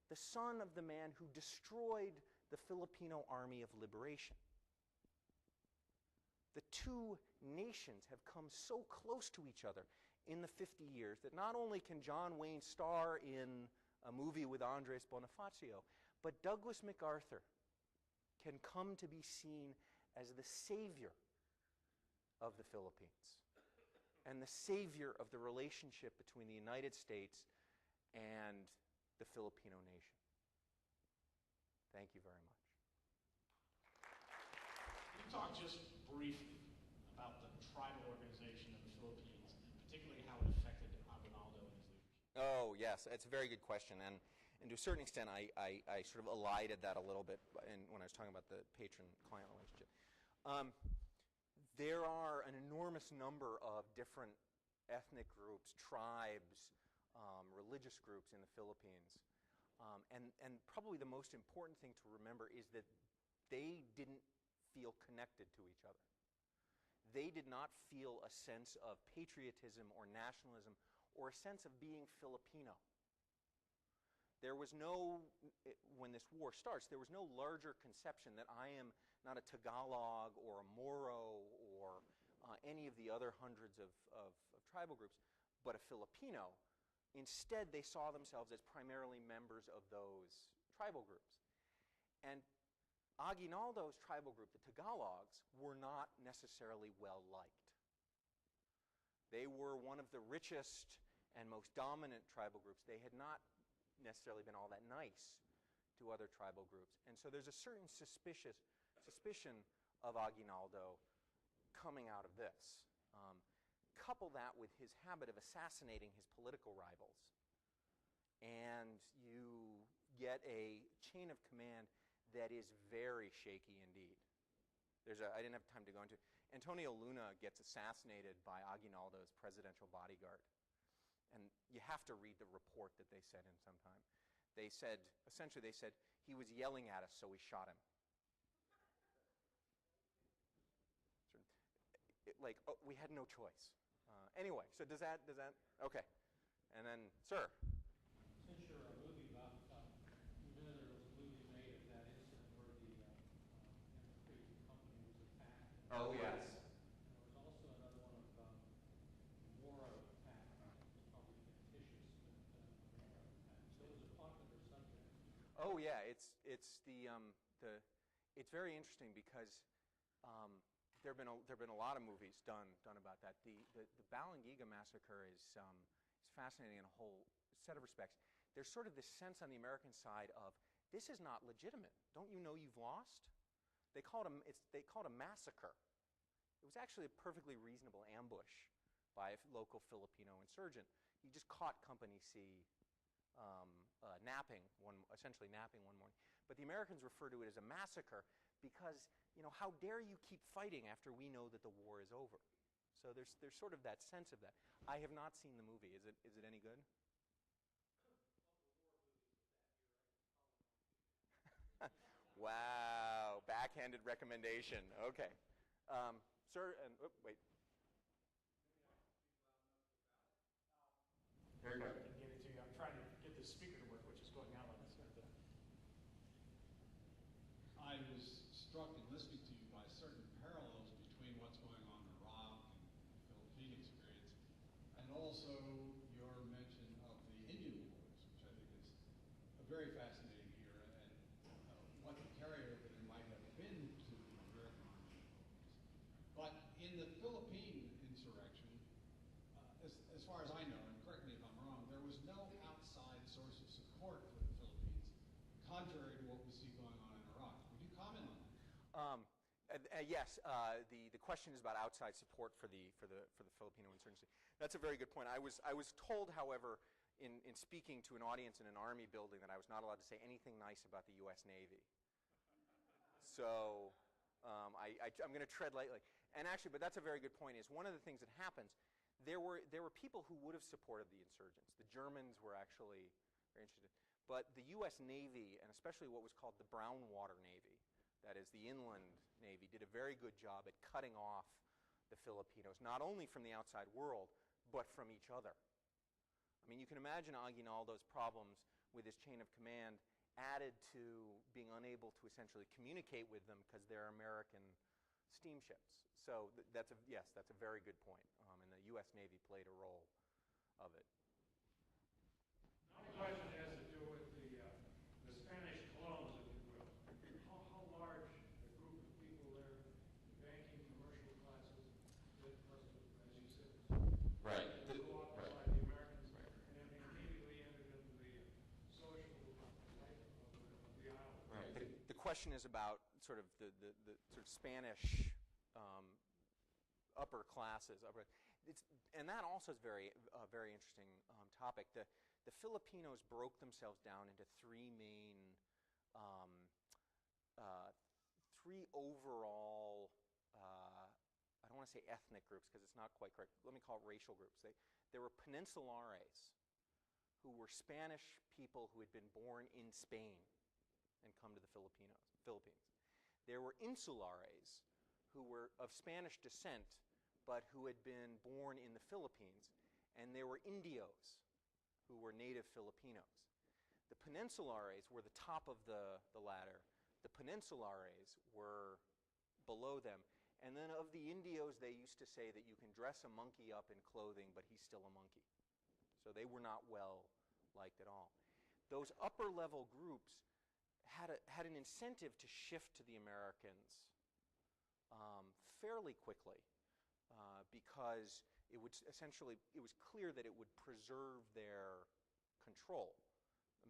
The son of the man who destroyed the Filipino Army of Liberation. The two nations have come so close to each other in the 50 years that not only can John Wayne star in a movie with Andres Bonifacio, but Douglas MacArthur can come to be seen as the savior of the Philippines and the savior of the relationship between the United States and the Filipino nation. Thank you very much. Can you talk just briefly about the tribal organization of the Philippines, and particularly how it affected Aguinaldo and his leadership? Oh, yes, it's a very good question. And to a certain extent, I sort of elided that a little bit when I was talking about the patron-client relationship. There are an enormous number of different ethnic groups, tribes, religious groups in the Philippines. And probably the most important thing to remember is that they didn't feel connected to each other. They did not feel a sense of patriotism or nationalism or a sense of being Filipino. There was no, when this war starts, there was no larger conception that I am not a Tagalog or a Moro or any of the other hundreds of tribal groups, but a Filipino. Instead, they saw themselves as primarily members of those tribal groups. And Aguinaldo's tribal group, the Tagalogs, were not necessarily well-liked. They were one of the richest and most dominant tribal groups. They had not necessarily been all that nice to other tribal groups. And so there's a certain suspicion of Aguinaldo coming out of this. Couple that with his habit of assassinating his political rivals, and you get a chain of command that is very shaky indeed. I didn't have time to go into it. Antonio Luna gets assassinated by Aguinaldo's presidential bodyguard. And you have to read the report that they sent in sometime. Essentially they said, he was yelling at us, so we shot him. We had no choice. Anyway, so does that, okay. And then, sir. Since you're a movie buff, you know there was a movie made of that incident where the Creek company was attacked. Oh, yes. And there was also another one of Moro attack. It was probably fictitious, but Moro attack. So it was a popular subject. Oh, yeah. It's very interesting because there have been a lot of movies done about that. The Balangiga massacre is fascinating in a whole set of respects. There's sort of this sense on the American side of, this is not legitimate. Don't you know you've lost? They call it a massacre. It was actually a perfectly reasonable ambush by a local Filipino insurgent. He just caught Company C essentially napping one morning. But the Americans refer to it as a massacre because, how dare you keep fighting after we know that the war is over? So there's sort of that sense of that. I have not seen the movie. Is it any good? Wow, backhanded recommendation. Okay. Sir, and wait. Very good. I can get it to you. I'm trying to get the speaker to work, which is going out on this. I was struck in listening to you by certain parallels between what's going on in Iraq and the Philippine experience, and also your mention of the Indian Wars, which I think is a very fascinating era, and what the carryover there might have been to the American Indian Wars. But in the Philippine insurrection, as far as I know, and correct me if I'm wrong, there was no outside source of support for the Philippines, contrary to what we see going on in Iraq. Would you comment on that? Yes, the question is about outside support for the Filipino insurgency. That's a very good point. I was told, however, in speaking to an audience in an army building, that I was not allowed to say anything nice about the U.S. Navy. So I'm going to tread lightly. And actually, but that's a very good point. Is one of the things that happens. There were people who would have supported the insurgents. The Germans were actually very interested. But the U.S. Navy, and especially what was called the Brown Water Navy, that is the inland Navy, did a very good job at cutting off the Filipinos, not only from the outside world, but from each other. I mean, you can imagine Aguinaldo's problems with his chain of command added to being unable to essentially communicate with them because they're American steamships. So that's a very good point, and the U.S. Navy played a role of it. My question has to do with the Spanish colons, if you will. How large a group of people there, the banking, commercial classes, that must have, as you said, Right. go alongside the Americans, and then they immediately entered into the social life of the island. Right. The question is about sort of the sort of Spanish upper classes, and that also is very interesting topic. The Filipinos broke themselves down into three main, three overall. I don't want to say ethnic groups because it's not quite correct. Let me call it racial groups. There were Peninsulares, who were Spanish people who had been born in Spain and come to the Philippines. There were Insulares, who were of Spanish descent, but who had been born in the Philippines. And there were Indios, who were native Filipinos. The Peninsulares were the top of the ladder. The Peninsulares were below them. And then of the Indios, they used to say that you can dress a monkey up in clothing, but he's still a monkey. So they were not well liked at all. Those upper level groups had an incentive to shift to the Americans fairly quickly because it was clear that it would preserve their control.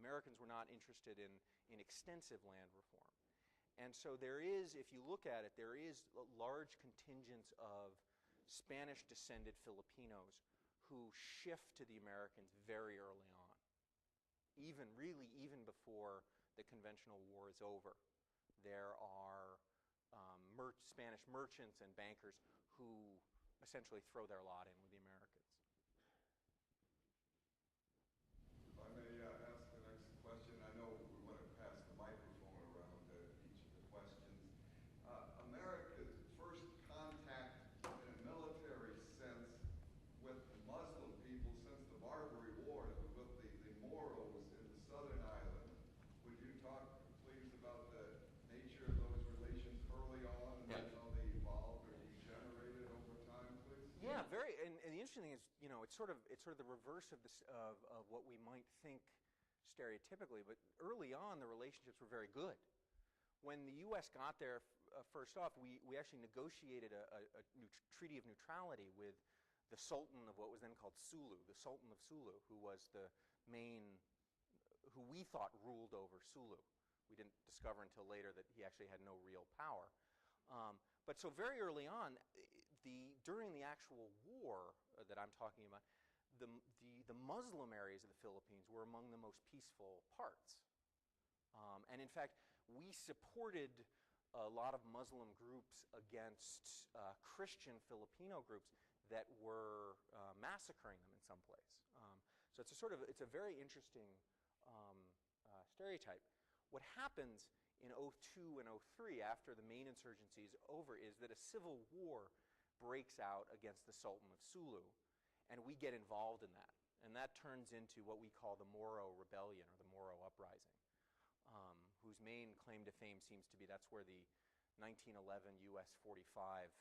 Americans were not interested in extensive land reform. And so there is, if you look at it, there is large contingents of Spanish-descended Filipinos who shift to the Americans very early on, even before the conventional war is over. There are Spanish merchants and bankers who essentially throw their lot in with the Americans. If I may ask the next question, I know we want to pass the microphone around to each of the questions. America's first contact in a military sense with the Muslim people since the Barbary Wars was with the Moros in the southern island. Would you talk, please, about the nature of those relations early on and how they evolved or degenerated over time, please? Yeah, very. And the interesting thing is, it's sort of the reverse of this of what we might think stereotypically. But early on, the relationships were very good. When the U.S. got there, first off, we actually negotiated a treaty of neutrality with the Sultan of what was then called Sulu, the Sultan of Sulu, who was the main, who we thought ruled over Sulu. We didn't discover until later that he actually had no real power. But so very early on, during the actual war that I'm talking about, the Muslim areas of the Philippines were among the most peaceful parts. And in fact, we supported a lot of Muslim groups against Christian Filipino groups that were massacring them in some place. So it's a very interesting stereotype. What happens in 2002 and 2003, after the main insurgency is over, is that a civil war breaks out against the Sultan of Sulu, and we get involved in that. And that turns into what we call the Moro Rebellion, or the Moro Uprising, whose main claim to fame seems to be that's where the 1911 US 45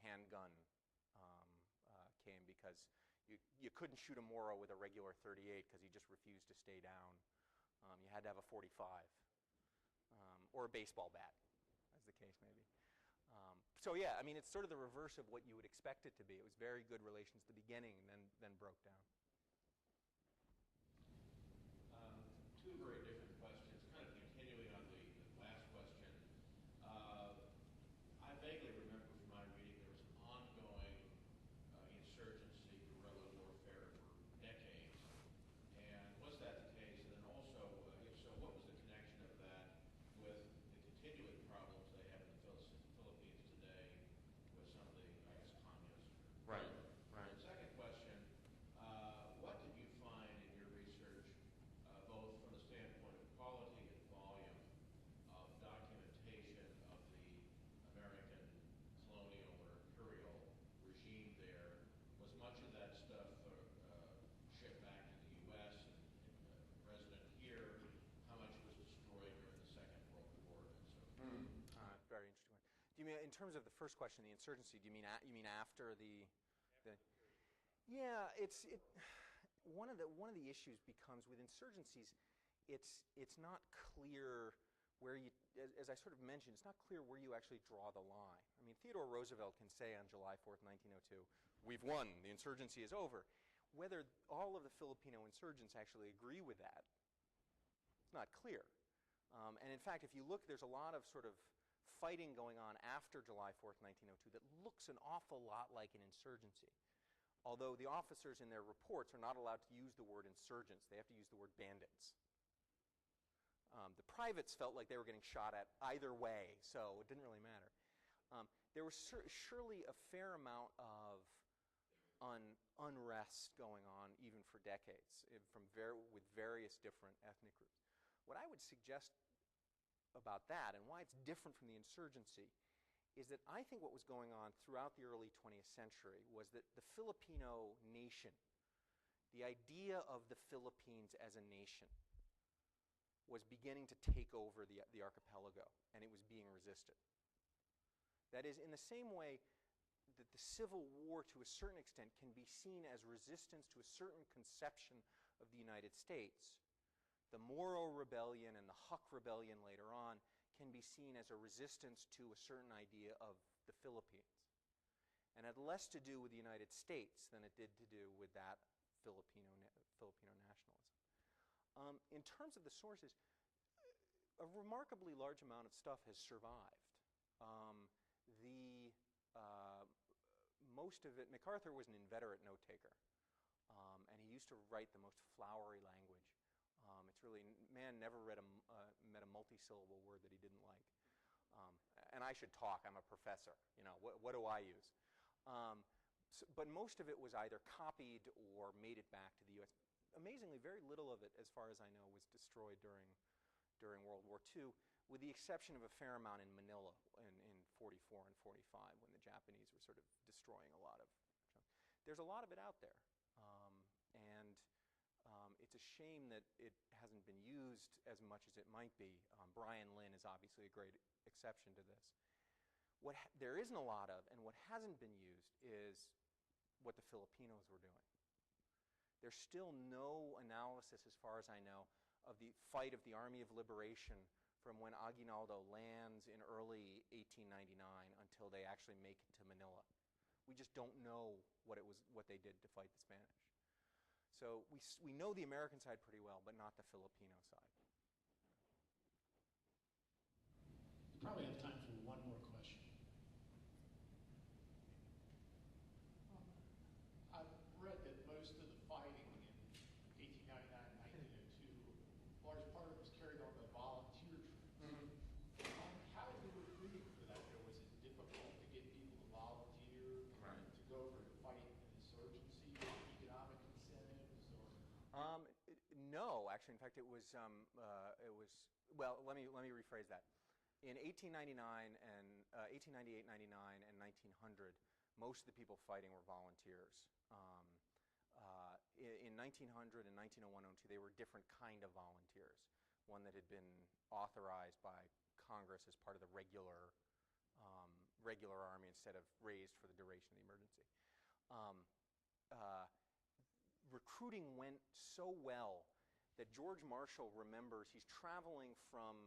handgun came, because you couldn't shoot a Moro with a regular 38 because he just refused to stay down. You had to have a 45 or a baseball bat, as the case may be. So yeah, I mean, it's sort of the reverse of what you would expect it to be. It was very good relations at the beginning, and then broke down. Two very different questions, kind of continuing on the last question. I vaguely remember from my reading there was an ongoing insurgency, guerrilla warfare for decades. And was that the case? And then also, if so, what was the connection of that with the continuing problems they have in the Philippines today with some of the, I guess, communists? Right. And second question, what did you find in your research, both from the standpoint of quality and volume, of documentation of the American colonial or imperial regime there? Was much of that stuff shipped back to the U.S. and resident here? How much was destroyed during the Second World War and so forth? Very interesting one. Do you mean, in terms of the first question, the insurgency, do you mean after the yeah, one of the issues becomes with insurgencies, it's not clear where you, as I sort of mentioned, it's not clear where you actually draw the line. I mean, Theodore Roosevelt can say on July 4th, 1902, we've won, the insurgency is over. Whether all of the Filipino insurgents actually agree with that, it's not clear. And in fact, if you look, there's a lot of sort of fighting going on after July 4th, 1902 that looks an awful lot like an insurgency. Although the officers in their reports are not allowed to use the word insurgents, they have to use the word bandits. The privates felt like they were getting shot at either way, so it didn't really matter. There was surely a fair amount of unrest going on even for decades with various different ethnic groups. What I would suggest about that, and why it's different from the insurgency, is that I think what was going on throughout the early 20th century was that the Filipino nation, the idea of the Philippines as a nation, was beginning to take over the archipelago, and it was being resisted. That is, in the same way that the Civil War, to a certain extent, can be seen as resistance to a certain conception of the United States, the Moro Rebellion and the Huck Rebellion later on can be seen as a resistance to a certain idea of the Philippines. And it had less to do with the United States than it did to do with that Filipino nationalism. In terms of the sources, a remarkably large amount of stuff has survived. Most of it, MacArthur was an inveterate note-taker, and he used to write the most flowery language. It's really, man never met a multi-syllable word that he didn't like. And I should talk, I'm a professor, you know, what do I use? But most of it was either copied or made it back to the U.S. Amazingly, very little of it, as far as I know, was destroyed during World War II, with the exception of a fair amount in Manila in 44 and 45, when the Japanese were sort of destroying a lot of junk. There's a lot of it out there. It's a shame that it hasn't been used as much as it might be. Brian Lynn is obviously a great exception to this. What there isn't a lot of, and what hasn't been used, is what the Filipinos were doing. There's still no analysis, as far as I know, of the fight of the Army of Liberation from when Aguinaldo lands in early 1899 until they actually make it to Manila. We just don't know what they did to fight the Spanish. So we know the American side pretty well, but not the Filipino side. We probably have time for one more question. I've read that most of the fighting in 1899 and 1902, a large part of it was carried on by volunteer troops. How were you recruiting for that? Was it difficult to get people to volunteer to go over No, actually, in fact, well, let me rephrase that. In 1898, 99, and 1900, most of the people fighting were volunteers. In 1900 and 1901, 02, they were different kind of volunteers. One that had been authorized by Congress as part of the regular army instead of raised for the duration of the emergency. Recruiting went so well that George Marshall remembers he's traveling from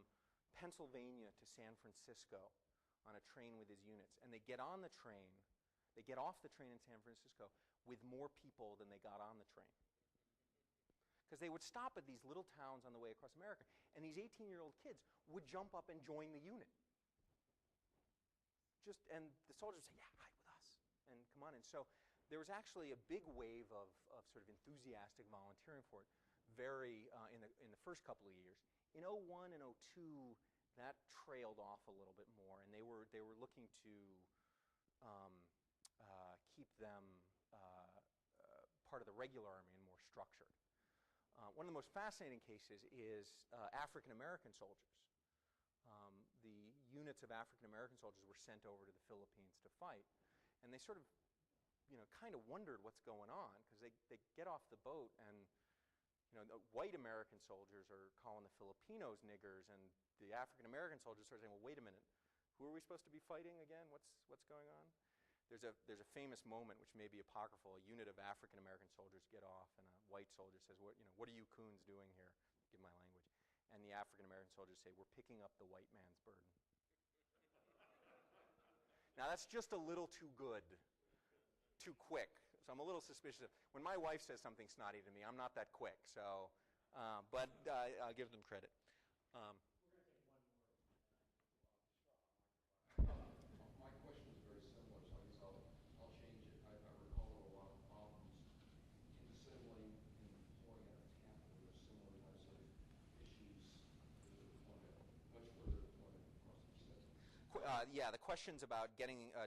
Pennsylvania to San Francisco on a train with his units, and they get off the train in San Francisco with more people than they got on the train. Because they would stop at these little towns on the way across America, and these 18-year-old kids would jump up and join the unit. And the soldiers would say, yeah, hide with us, and come on. And so there was actually a big wave of sort of enthusiastic volunteering for it in the first couple of years. In 01 and 02, that trailed off a little bit more, and they were looking to keep them part of the regular army and more structured. One of the most fascinating cases is African American soldiers. The units of African American soldiers were sent over to the Philippines to fight, and they sort of, kind of wondered what's going on, because they get off the boat, and the white American soldiers are calling the Filipinos niggers, and the African American soldiers are saying, well, wait a minute, who are we supposed to be fighting again? What's going on? There's a famous moment, which may be apocryphal. A unit of African American soldiers get off, and a white soldier says, what are you coons doing here? Give my language. And the African American soldiers say, we're picking up the white man's burden. Now that's just a little too good, too quick. So I'm a little suspicious. When my wife says something snotty to me, I'm not that quick. So, but I'll give them credit. We're going to take one more. My question is very similar, so I guess I'll change it. I recall a lot of problems in assembling and deploying out of Tampa. There were similar types of issues with the deployment, much further deployment across the state. Yeah, the questions about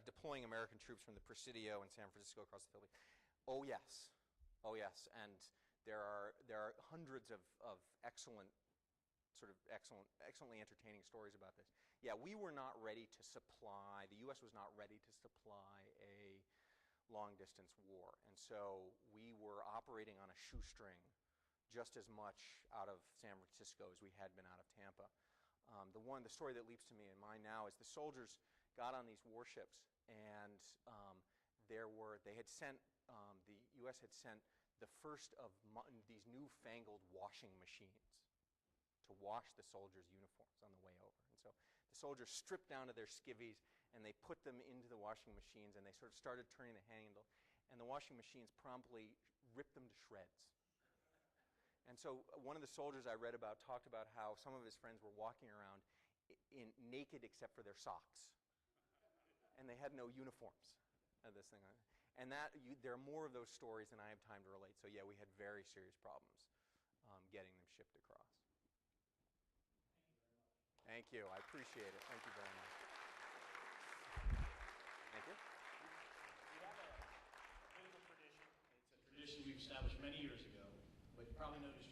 deploying American troops from the Presidio in San Francisco across the Philippines. Oh yes, and there are hundreds of excellently entertaining stories about this. Yeah, we were not ready to supply. The U.S. was not ready to supply a long-distance war, and so we were operating on a shoestring, just as much out of San Francisco as we had been out of Tampa. The story that leaps to me in mind now is the soldiers got on these warships, and the U.S. had sent the first of these newfangled washing machines to wash the soldiers' uniforms on the way over. And so the soldiers stripped down to their skivvies, and they put them into the washing machines, and they sort of started turning the handle, and the washing machines promptly ripped them to shreds. And so one of the soldiers I read about talked about how some of his friends were walking around naked except for their socks, and they had no uniforms. This thing, and there are more of those stories than I have time to relate. So yeah, we had very serious problems getting them shipped across. Thank you. I appreciate it. Thank you very much. Thank you. We have a beautiful tradition. It's a tradition we've established many years ago, but you probably noticed